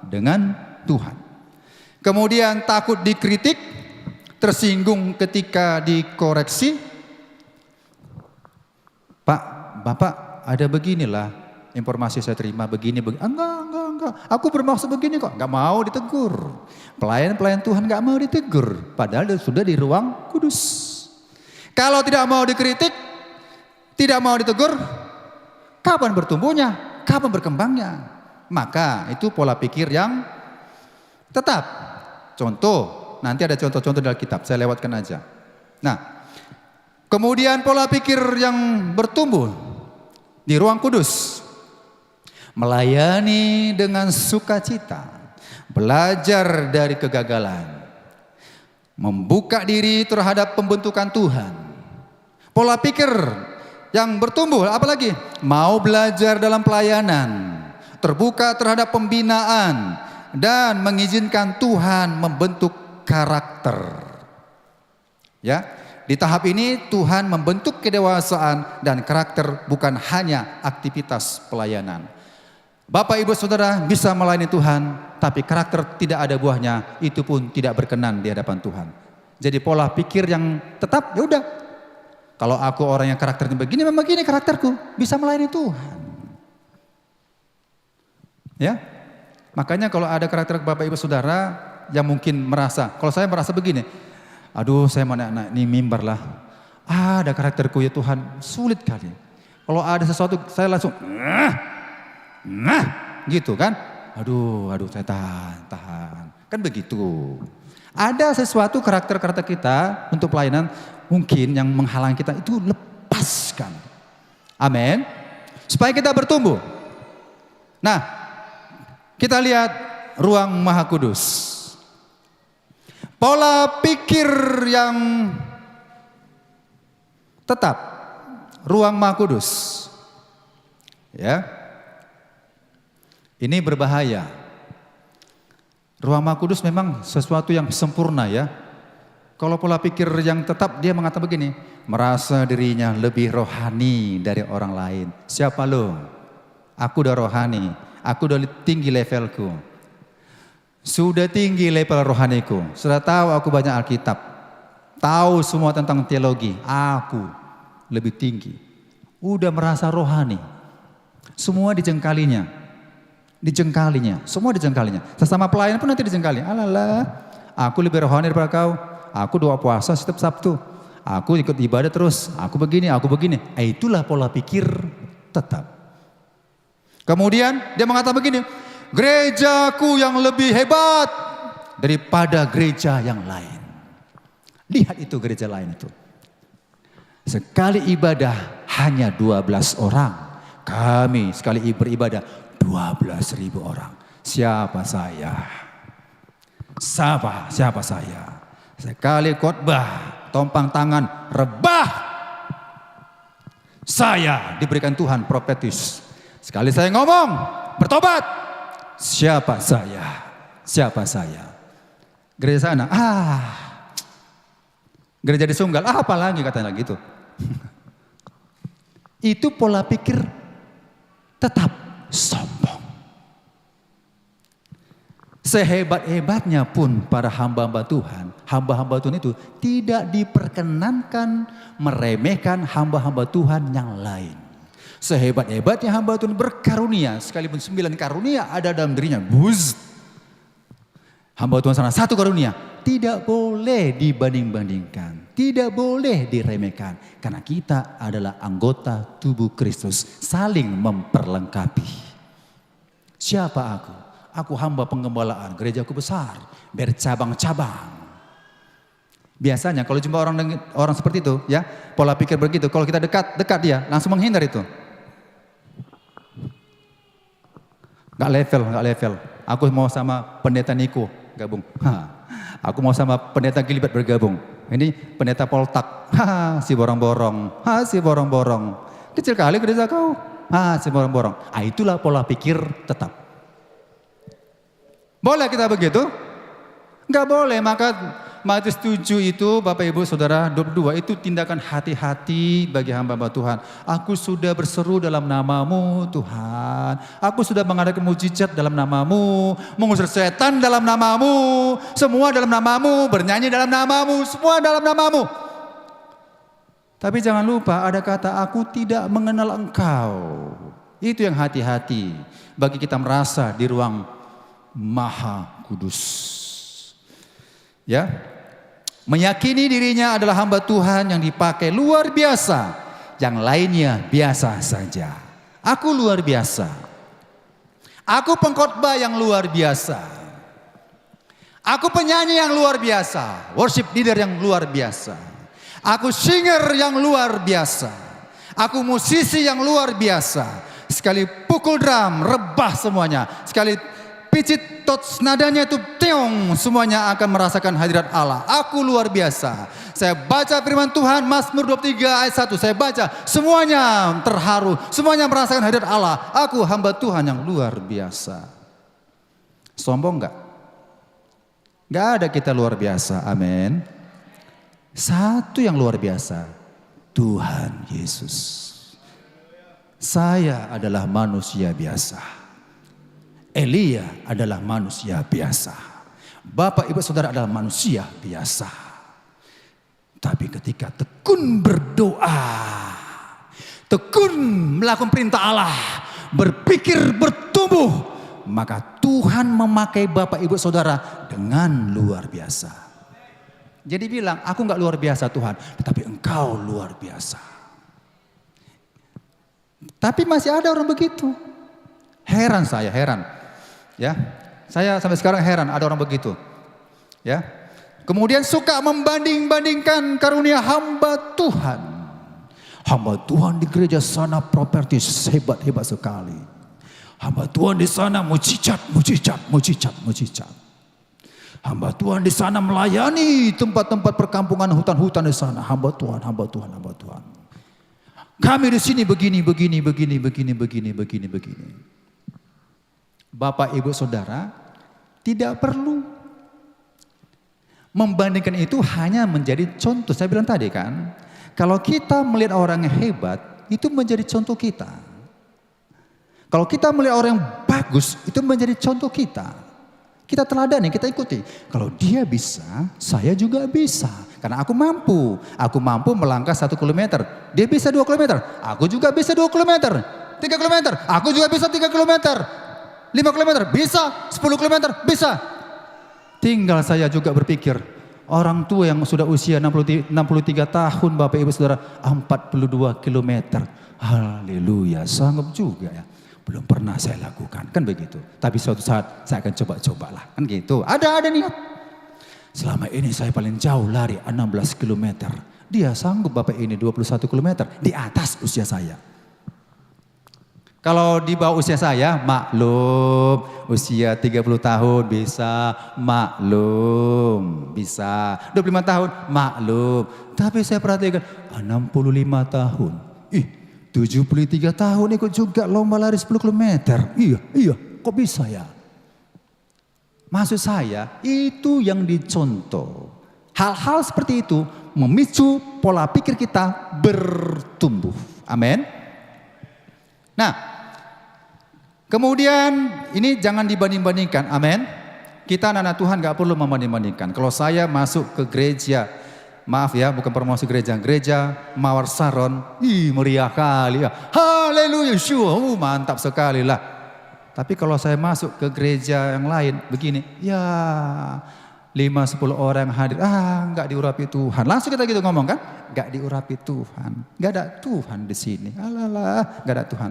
dengan Tuhan. Kemudian takut dikritik. Tersinggung ketika dikoreksi. Pak, Bapak ada beginilah. Informasi saya terima begini. Enggak. Aku bermaksud begini kok. Enggak mau ditegur. Pelayan Tuhan enggak mau ditegur. Padahal sudah di ruang kudus. Kalau tidak mau dikritik, tidak mau ditegur, kapan bertumbuhnya? Kapan berkembangnya? Maka itu pola pikir yang tetap. Contoh, nanti ada contoh-contoh dalam kitab, saya lewatkan aja. Nah, kemudian pola pikir yang bertumbuh di ruang kudus. Melayani dengan sukacita, belajar dari kegagalan, membuka diri terhadap pembentukan Tuhan. Pola pikir yang bertumbuh, apalagi mau belajar dalam pelayanan, terbuka terhadap pembinaan, dan mengizinkan Tuhan membentuk karakter. Ya, di tahap ini Tuhan membentuk kedewasaan dan karakter, bukan hanya aktivitas pelayanan. Bapak Ibu Saudara bisa melayani Tuhan, tapi karakter tidak ada buahnya, itu pun tidak berkenan di hadapan Tuhan. Jadi pola pikir yang tetap, ya udah. Kalau aku orang yang karakternya begini, memang begini karakterku, bisa melayani Tuhan. Ya, makanya kalau ada karakter Bapak Ibu Saudara yang mungkin merasa, kalau saya merasa begini, aduh saya mau naik mimbar lah, ada karakterku ya Tuhan, sulit kali. Kalau ada sesuatu saya langsung, nah gitu kan, aduh saya tahan, kan begitu. Ada sesuatu karakter-karakter kita untuk pelayanan mungkin yang menghalangi kita, itu lepaskan. Amin. Supaya kita bertumbuh. Nah, kita lihat ruang Maha Kudus. Pola pikir yang tetap, ruang Maha Kudus. Ya. Ini berbahaya. Ruang Maha Kudus memang sesuatu yang sempurna ya. Kalau pola pikir yang tetap, dia mengatakan begini, merasa dirinya lebih rohani dari orang lain. Siapa lo? Aku udah rohani, aku udah tinggi levelku. Sudah tinggi level rohaniku. Sudah tahu aku banyak Alkitab. Tahu semua tentang teologi. Aku lebih tinggi. Udah merasa rohani. Semua dijengkalinya. Semua dijengkalinya. Sesama pelayan pun nanti dijengkali. Alalah, aku lebih rohani daripada kau. Aku doa puasa setiap Sabtu. Aku ikut ibadah terus. Aku begini. Itulah pola pikir tetap. Kemudian dia mengatakan begini, gerejaku yang lebih hebat daripada gereja yang lain. Lihat itu gereja lain itu. Sekali ibadah hanya 12 orang. Kami sekali beribadah 12.000 orang. Siapa saya? Siapa saya? Sekali khotbah, tompang tangan, rebah. Saya diberikan Tuhan profetis. Sekali saya ngomong, bertobat. Siapa saya? Gereja sana, gereja di Sunggal, apalagi katanya gitu. Itu pola pikir tetap sombong. Sehebat-hebatnya pun para hamba-hamba Tuhan itu tidak diperkenankan meremehkan hamba-hamba Tuhan yang lain. Sehebat-hebatnya hamba Tuhan berkarunia, sekalipun 9 karunia ada dalam dirinya, hamba Tuhan sana 1 karunia, tidak boleh dibanding-bandingkan, tidak boleh diremehkan, karena kita adalah anggota tubuh Kristus, saling memperlengkapi. Siapa aku? Aku hamba penggembalaan, gerejaku besar, bercabang-cabang. Biasanya kalau jumpa orang seperti itu, ya pola pikir begitu. Kalau kita dekat dia, langsung menghindar itu. Gak level. Aku mau sama pendeta Niko gabung. Aku mau sama pendeta Gilbert bergabung. Ini pendeta Poltak. Si borong-borong. Si borong-borong. Kecil kali gereja kau. Si borong-borong. Itulah pola pikir tetap. Boleh kita begitu? Enggak boleh. Maka Matius 7 itu Bapak Ibu Saudara 22 itu tindakan hati-hati bagi hamba-hamba Tuhan. Aku sudah berseru dalam namamu Tuhan. Aku sudah mengadakan mujizat dalam namamu. Mengusir setan dalam namamu. Semua dalam namamu. Bernyanyi dalam namamu. Semua dalam namamu. Tapi jangan lupa ada kata aku tidak mengenal engkau. Itu yang hati-hati bagi kita merasa di ruang Maha Kudus. Ya, Meyakini dirinya adalah hamba Tuhan yang dipakai luar biasa. Yang lainnya biasa saja. Aku luar biasa. Aku pengkhotbah yang luar biasa. Aku penyanyi yang luar biasa. Worship leader yang luar biasa. Aku singer yang luar biasa. Aku musisi yang luar biasa. Sekali pukul drum, rebah semuanya. Sekali picit tots nadanya itu teong, semuanya akan merasakan hadirat Allah. Aku luar biasa. Saya baca firman Tuhan Mazmur 23 ayat 1. Saya baca, semuanya terharu, semuanya merasakan hadirat Allah. Aku hamba Tuhan yang luar biasa. Sombong enggak? Enggak ada kita luar biasa. Amin. Satu yang luar biasa, Tuhan Yesus. Saya adalah manusia biasa. Elia adalah manusia biasa. Bapak ibu saudara adalah manusia biasa. Tapi ketika tekun berdoa, tekun melakukan perintah Allah, berpikir bertumbuh, maka Tuhan memakai bapak ibu saudara dengan luar biasa. Jadi bilang, aku enggak luar biasa Tuhan, tetapi engkau luar biasa. Tapi masih ada orang begitu. Heran saya, heran. Ya, saya sampai sekarang heran ada orang begitu. Ya, kemudian suka membanding-bandingkan karunia hamba Tuhan. Hamba Tuhan di gereja sana propertis hebat-hebat sekali. Hamba Tuhan di sana mujizat. Hamba Tuhan di sana melayani tempat-tempat perkampungan, hutan-hutan di sana. Hamba Tuhan. Kami di sini begini. Bapak ibu saudara tidak perlu membandingkan itu, hanya menjadi contoh. Saya bilang tadi kan, kalau kita melihat orang yang hebat itu menjadi contoh kita. Kalau kita melihat orang yang bagus itu menjadi contoh kita. Kita teladani, kita ikuti. Kalau dia bisa, saya juga bisa. Karena aku mampu melangkah 1 kilometer. Dia bisa 2 kilometer, aku juga bisa 2 kilometer. 3 kilometer, aku juga bisa 3 kilometer. 5 kilometer, bisa. 10 kilometer, bisa. Tinggal saya juga berpikir, orang tua yang sudah usia 63 tahun, Bapak Ibu Saudara, 42 kilometer. Haleluya, sanggup juga ya. Belum pernah saya lakukan, kan begitu. Tapi suatu saat saya akan coba-cobalah, kan gitu. Ada niat. Selama ini saya paling jauh lari 16 km. Dia sanggup Bapak ini 21 km di atas usia saya. Kalau di bawah usia saya, maklum. Usia 30 tahun bisa, maklum. Bisa. 25 tahun, maklum. Tapi saya perhatikan, 65 tahun. 73 tahun ikut juga lomba lari 10 km. Iya, kok bisa ya? Maksud saya, itu yang dicontoh. Hal-hal seperti itu memicu pola pikir kita bertumbuh. Amin. Nah, kemudian ini jangan dibanding-bandingkan. Amin. Kita anak-anak Tuhan gak perlu membanding-bandingkan. Kalau saya masuk ke gereja, maaf ya, bukan promosi gereja Mawar Saron, meriah kali ya. Haleluya, mantap sekali lah. Tapi kalau saya masuk ke gereja yang lain begini, ya 5-10 orang yang hadir, enggak diurapi Tuhan. Langsung kita gitu ngomong kan, enggak diurapi Tuhan, enggak ada Tuhan di sini. Alalah, enggak ada Tuhan.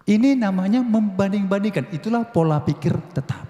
Ini namanya membanding-bandingkan. Itulah pola pikir tetap.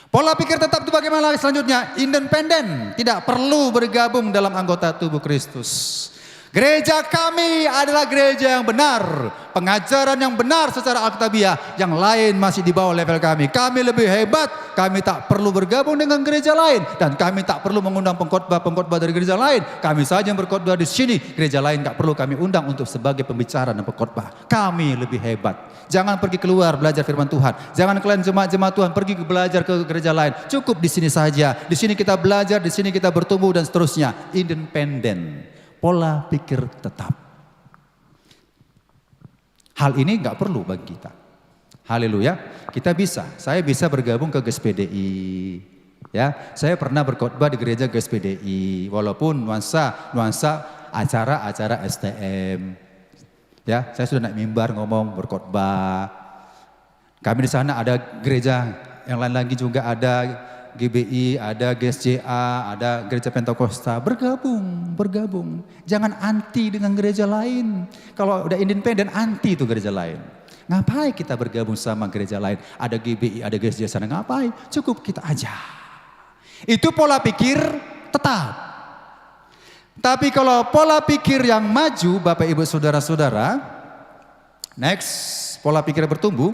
Pola pikir tetap itu bagaimana selanjutnya? Independen, tidak perlu bergabung dalam anggota tubuh Kristus. Gereja kami adalah gereja yang benar, pengajaran yang benar secara alkitabiah, yang lain masih di bawah level kami. Kami lebih hebat, kami tak perlu bergabung dengan gereja lain, dan kami tak perlu mengundang pengkhotbah dari gereja lain. Kami saja yang berkhotbah di sini, gereja lain tak perlu kami undang untuk sebagai pembicara dan pengkhotbah. Kami lebih hebat. Jangan pergi keluar belajar firman Tuhan. Jangan kalian jemaat-jemaat Tuhan pergi belajar ke gereja lain. Cukup di sini saja. Di sini kita belajar, di sini kita bertumbuh dan seterusnya. Independen. Pola pikir tetap. Hal ini nggak perlu bagi kita. Haleluya. Kita bisa. Saya bisa bergabung ke GSPDI. Ya, saya pernah berkhotbah di gereja GSPDI. Walaupun nuansa acara-acara STM. Ya, saya sudah naik mimbar ngomong berkhotbah. Kami di sana ada gereja yang lain lagi juga ada GBI, ada GSJA, ada Gereja Pentakosta, bergabung. Jangan anti dengan gereja lain. Kalau udah independen, anti itu gereja lain. Ngapain kita bergabung sama gereja lain? Ada GBI, ada GSJA sana, ngapain? Cukup kita aja. Itu pola pikir tetap. Tapi kalau pola pikir yang maju, Bapak Ibu Saudara-saudara, next, pola pikir bertumbuh.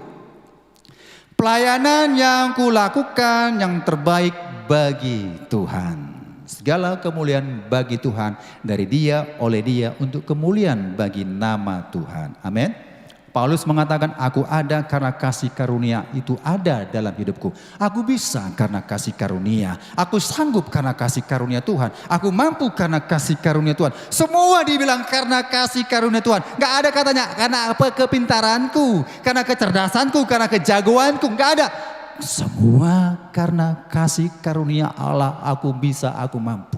Pelayanan yang kulakukan yang terbaik bagi Tuhan. Segala kemuliaan bagi Tuhan, dari Dia, oleh Dia, untuk kemuliaan bagi nama Tuhan. Amin. Paulus mengatakan, aku ada karena kasih karunia itu ada dalam hidupku. Aku bisa karena kasih karunia. Aku sanggup karena kasih karunia Tuhan. Aku mampu karena kasih karunia Tuhan. Semua dibilang karena kasih karunia Tuhan. Gak ada katanya karena apa kepintaranku, karena kecerdasanku, karena kejagoanku. Gak ada. Semua karena kasih karunia Allah. Aku bisa, aku mampu.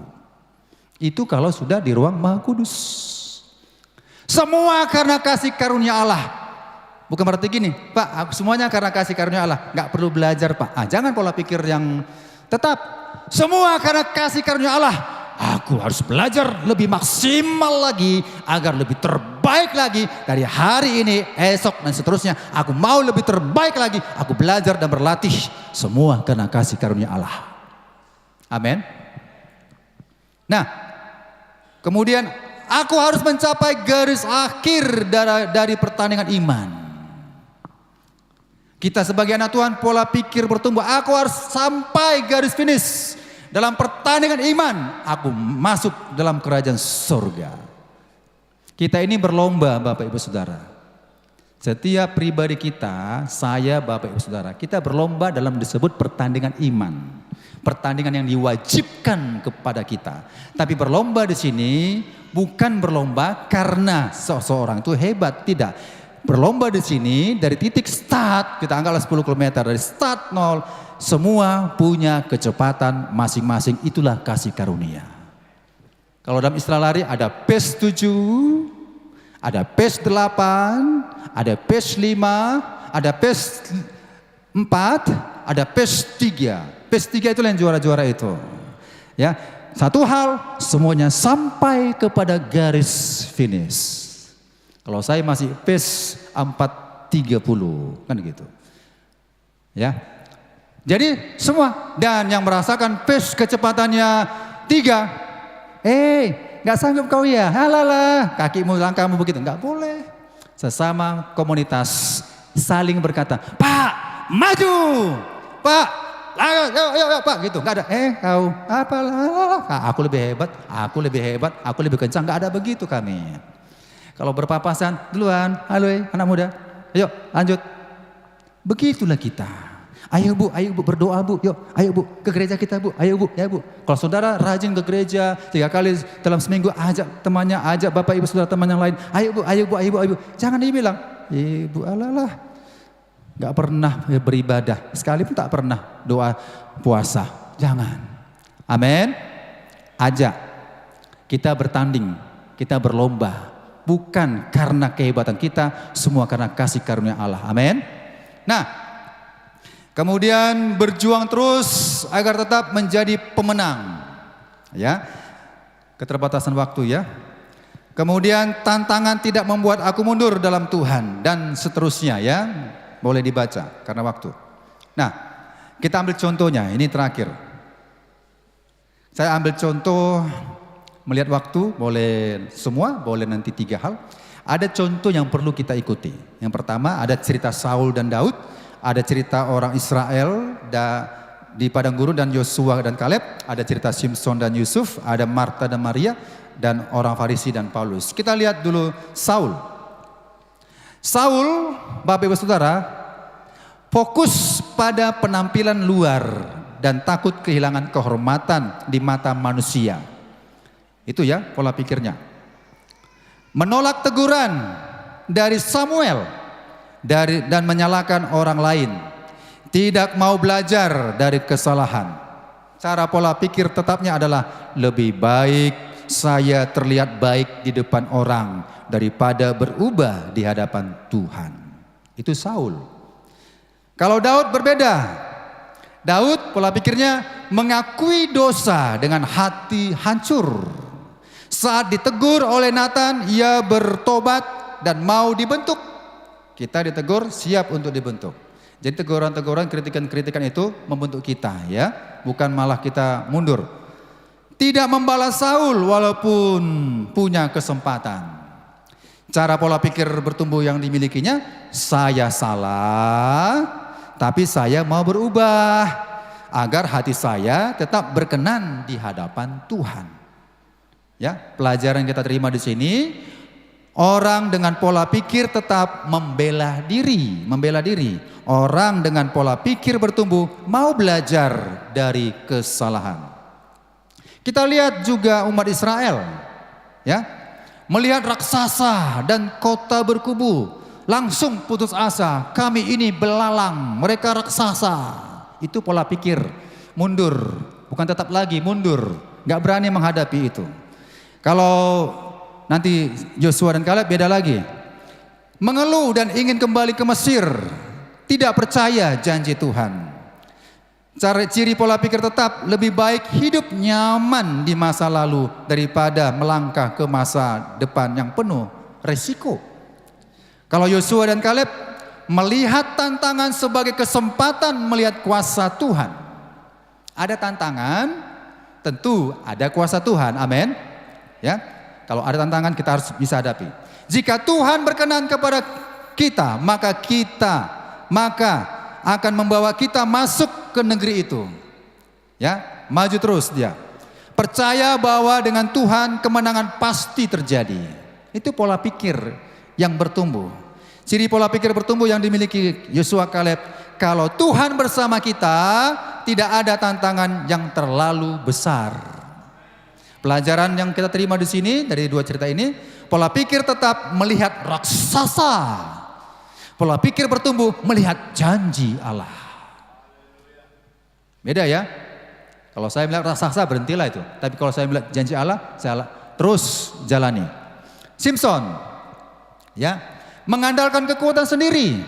Itu kalau sudah di ruang Maha Kudus. Semua karena kasih karunia Allah. Bukan berarti gini, Pak, aku semuanya karena kasih karunia Allah. Nggak perlu belajar, Pak. Jangan pola pikir yang tetap. Semua karena kasih karunia Allah. Aku harus belajar lebih maksimal lagi, agar lebih terbaik lagi dari hari ini, esok, dan seterusnya. Aku mau lebih terbaik lagi. Aku belajar dan berlatih. Semua karena kasih karunia Allah. Amin. Nah, kemudian aku harus mencapai garis akhir dari pertandingan iman. Kita sebagai anak Tuhan, pola pikir bertumbuh. Aku harus sampai garis finish dalam pertandingan iman. Aku masuk dalam kerajaan surga. Kita ini berlomba, Bapak Ibu Saudara. Setiap pribadi kita, saya, Bapak Ibu Saudara, kita berlomba dalam disebut pertandingan iman. Pertandingan yang diwajibkan kepada kita. Tapi berlomba di sini bukan berlomba karena seseorang itu hebat, tidak. Berlomba di sini dari titik start, kita anggaplah 10 km, dari start 0, semua punya kecepatan masing-masing, itulah kasih karunia. Kalau dalam istilah lari ada pace 7, ada pace 8, ada pace 5, ada pace 4, ada pace 3. Pace 3 itu yang juara-juara itu. Ya, satu hal, semuanya sampai kepada garis finish. Kalau saya masih pace 4.30, kan gitu. Ya. Jadi semua, dan yang merasakan pace kecepatannya 3, nggak sanggup kau ya, halalah, kakimu langkahmu begitu, nggak boleh. Sesama komunitas saling berkata, Pak, maju, Pak, ayo Pak, gitu. Nggak ada, kau apalah, aku lebih hebat, aku lebih kencang, nggak ada begitu kami. Kalau berpapasan, duluan, halo anak muda, ayo lanjut. Begitulah kita. Ayo bu, berdoa bu, yuk, ayo bu, ke gereja kita bu, ayo bu, ya bu. Kalau saudara rajin ke gereja 3 kali dalam seminggu, ajak temannya, ajak Bapak Ibu Saudara teman yang lain, ayo bu. Jangan dibilang, ibu alalah, gak pernah beribadah, sekalipun tak pernah doa puasa. Jangan. Amin. Ajak. Kita bertanding, kita berlomba. Bukan karena kehebatan kita, semua karena kasih karunia Allah. Amin. Nah, kemudian berjuang terus agar tetap menjadi pemenang. Ya, keterbatasan waktu ya. Kemudian tantangan tidak membuat aku mundur dalam Tuhan dan seterusnya ya. Boleh dibaca karena waktu. Nah, kita ambil contohnya, ini terakhir. Saya ambil contoh. Melihat waktu, boleh semua, boleh nanti 3 hal. Ada contoh yang perlu kita ikuti. Yang pertama ada cerita Saul dan Daud. Ada cerita orang Israel di padang gurun dan Yosua dan Kaleb. Ada cerita Simson dan Yusuf. Ada Marta dan Maria. Dan orang Farisi dan Paulus. Kita lihat dulu Saul. Saul, Bapak Ibu Saudara, fokus pada penampilan luar. Dan takut kehilangan kehormatan di mata manusia. Itu ya pola pikirnya. Menolak teguran dari Samuel dan menyalahkan orang lain. Tidak mau belajar dari kesalahan. Cara pola pikir tetapnya adalah lebih baik saya terlihat baik di depan orang daripada berubah di hadapan Tuhan. Itu Saul. Kalau Daud berbeda. Daud pola pikirnya mengakui dosa dengan hati hancur. Saat ditegur oleh Nathan, ia bertobat dan mau dibentuk. Kita ditegur, siap untuk dibentuk. Jadi teguran-teguran, kritikan-kritikan itu membentuk kita, ya, bukan malah kita mundur. Tidak membalas Saul walaupun punya kesempatan. Cara pola pikir bertumbuh yang dimilikinya, saya salah, tapi saya mau berubah agar hati saya tetap berkenan di hadapan Tuhan. Ya, pelajaran yang kita terima di sini, orang dengan pola pikir tetap membela diri. Orang dengan pola pikir bertumbuh mau belajar dari kesalahan. Kita lihat juga umat Israel, ya, melihat raksasa dan kota berkubu, langsung putus asa. Kami ini belalang, mereka raksasa. Itu pola pikir mundur, bukan tetap lagi mundur, nggak berani menghadapi itu. Kalau nanti Yosua dan Kaleb beda lagi, mengeluh dan ingin kembali ke Mesir, tidak percaya janji Tuhan. Cara ciri pola pikir tetap lebih baik hidup nyaman di masa lalu daripada melangkah ke masa depan yang penuh resiko. Kalau Yosua dan Kaleb melihat tantangan sebagai kesempatan melihat kuasa Tuhan. Ada tantangan, tentu ada kuasa Tuhan. Amin. Ya. Kalau ada tantangan kita harus bisa hadapi. Jika Tuhan berkenan kepada kita, maka akan membawa kita masuk ke negeri itu. Ya, maju terus dia. Percaya bahwa dengan Tuhan kemenangan pasti terjadi. Itu pola pikir yang bertumbuh. Ciri pola pikir bertumbuh yang dimiliki Yosua Kaleb, kalau Tuhan bersama kita, tidak ada tantangan yang terlalu besar. Pelajaran yang kita terima di sini dari dua cerita ini, pola pikir tetap melihat raksasa. Pola pikir bertumbuh melihat janji Allah. Beda ya. Kalau saya melihat raksasa berhentilah itu. Tapi kalau saya melihat janji Allah, saya terus jalani. Simpson, ya, mengandalkan kekuatan sendiri,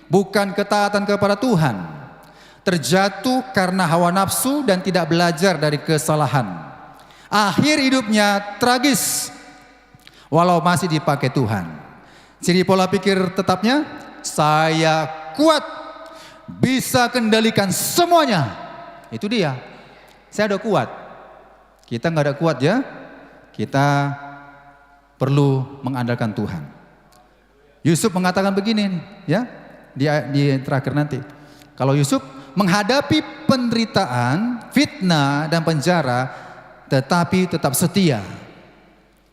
bukan ketaatan kepada Tuhan. Terjatuh karena hawa nafsu dan tidak belajar dari kesalahan. Akhir hidupnya tragis, walau masih dipakai Tuhan. Ciri pola pikir tetapnya, saya kuat, bisa kendalikan semuanya. Itu dia. Saya udah kuat. Kita nggak ada kuat ya. Kita perlu mengandalkan Tuhan. Yusuf mengatakan begini, ya, di terakhir nanti. Kalau Yusuf menghadapi penderitaan, fitnah dan penjara, tetapi tetap setia.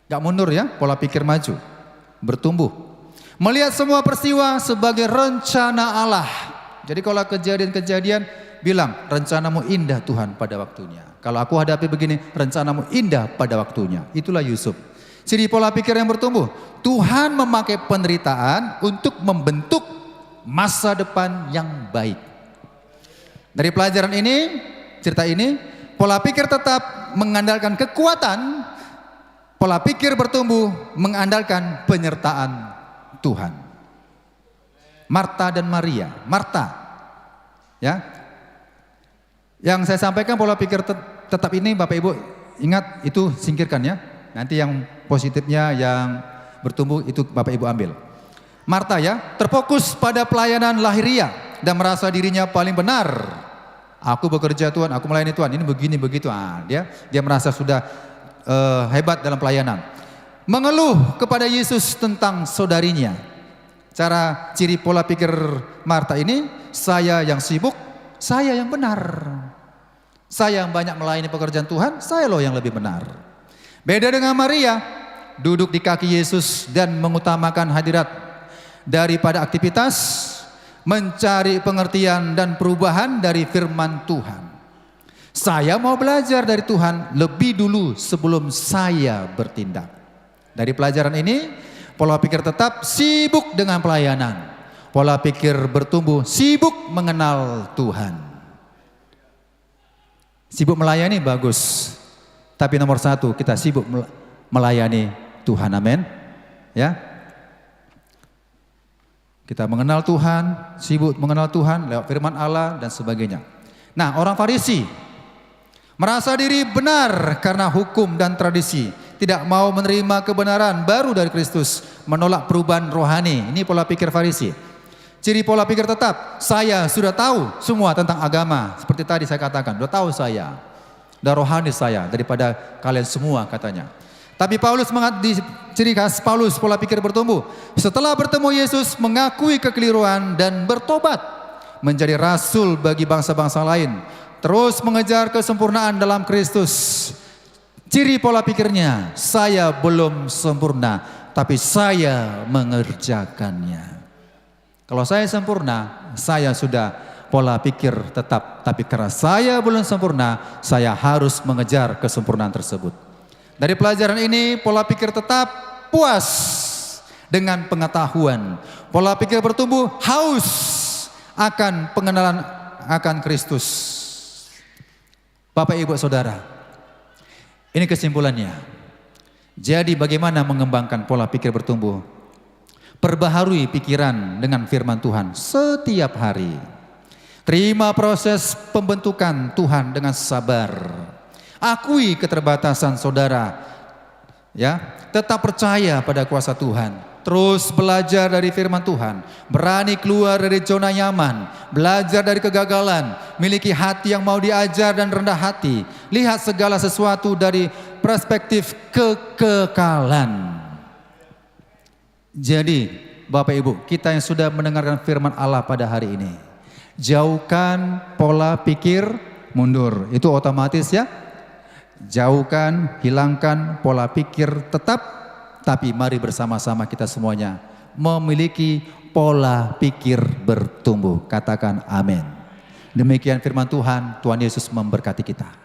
Gak mundur ya, pola pikir maju, bertumbuh. Melihat semua peristiwa sebagai rencana Allah. Jadi kalau kejadian-kejadian, bilang rencanamu indah Tuhan pada waktunya. Kalau aku hadapi begini, rencanamu indah pada waktunya. Itulah Yusuf. Ciri pola pikir yang bertumbuh. Tuhan memakai penderitaan untuk membentuk masa depan yang baik. Dari pelajaran ini, cerita ini, pola pikir tetap mengandalkan kekuatan. Pola pikir bertumbuh mengandalkan penyertaan Tuhan. Marta dan Maria. Marta, ya, yang saya sampaikan pola pikir tetap ini, Bapak Ibu ingat, itu singkirkan ya. Nanti yang positifnya yang bertumbuh itu Bapak Ibu ambil. Marta ya, terfokus pada pelayanan lahiriah dan merasa dirinya paling benar. Aku bekerja Tuhan, aku melayani Tuhan, ini begini begitu. Dia merasa sudah hebat dalam pelayanan. Mengeluh kepada Yesus tentang saudarinya. Cara ciri pola pikir Marta ini, saya yang sibuk, saya yang benar. Saya yang banyak melayani pekerjaan Tuhan, saya loh yang lebih benar. Beda dengan Maria, duduk di kaki Yesus dan mengutamakan hadirat daripada aktivitas, mencari pengertian dan perubahan dari firman Tuhan. Saya mau belajar dari Tuhan lebih dulu sebelum saya bertindak. Dari pelajaran ini, pola pikir tetap sibuk dengan pelayanan. Pola pikir bertumbuh sibuk mengenal Tuhan. Sibuk melayani bagus, tapi nomor satu kita sibuk melayani Tuhan. Amin. Ya, kita mengenal Tuhan, sibuk mengenal Tuhan lewat firman Allah dan sebagainya. Nah, orang Farisi merasa diri benar karena hukum dan tradisi, tidak mau menerima kebenaran baru dari Kristus, menolak perubahan rohani. Ini pola pikir Farisi. Ciri pola pikir tetap, saya sudah tahu semua tentang agama. Seperti tadi saya katakan, sudah tahu saya, sudah rohani saya daripada kalian semua katanya. Tapi Paulus di ciri khas Paulus pola pikir bertumbuh. Setelah bertemu Yesus, mengakui kekeliruan dan bertobat, menjadi rasul bagi bangsa-bangsa lain. Terus mengejar kesempurnaan dalam Kristus. Ciri pola pikirnya, saya belum sempurna, tapi saya mengerjakannya. Kalau saya sempurna, saya sudah pola pikir tetap. Tapi karena saya belum sempurna, saya harus mengejar kesempurnaan tersebut. Dari pelajaran ini, pola pikir tetap puas dengan pengetahuan. Pola pikir bertumbuh haus akan pengenalan akan Kristus. Bapak, Ibu, Saudara, ini kesimpulannya. Jadi bagaimana mengembangkan pola pikir bertumbuh? Perbaharui pikiran dengan firman Tuhan setiap hari. Terima proses pembentukan Tuhan dengan sabar. Akui keterbatasan saudara, ya, tetap percaya pada kuasa Tuhan. Terus belajar dari firman Tuhan, berani keluar dari zona nyaman, belajar dari kegagalan, miliki hati yang mau diajar dan rendah hati, lihat segala sesuatu dari perspektif kekekalan. Jadi Bapak Ibu, kita yang sudah mendengarkan firman Allah pada hari ini, jauhkan pola pikir mundur, itu otomatis ya. Jauhkan, hilangkan pola pikir tetap. Tapi mari bersama-sama kita semuanya memiliki pola pikir bertumbuh. Katakan amin. Demikian firman Tuhan, Tuhan Yesus memberkati kita.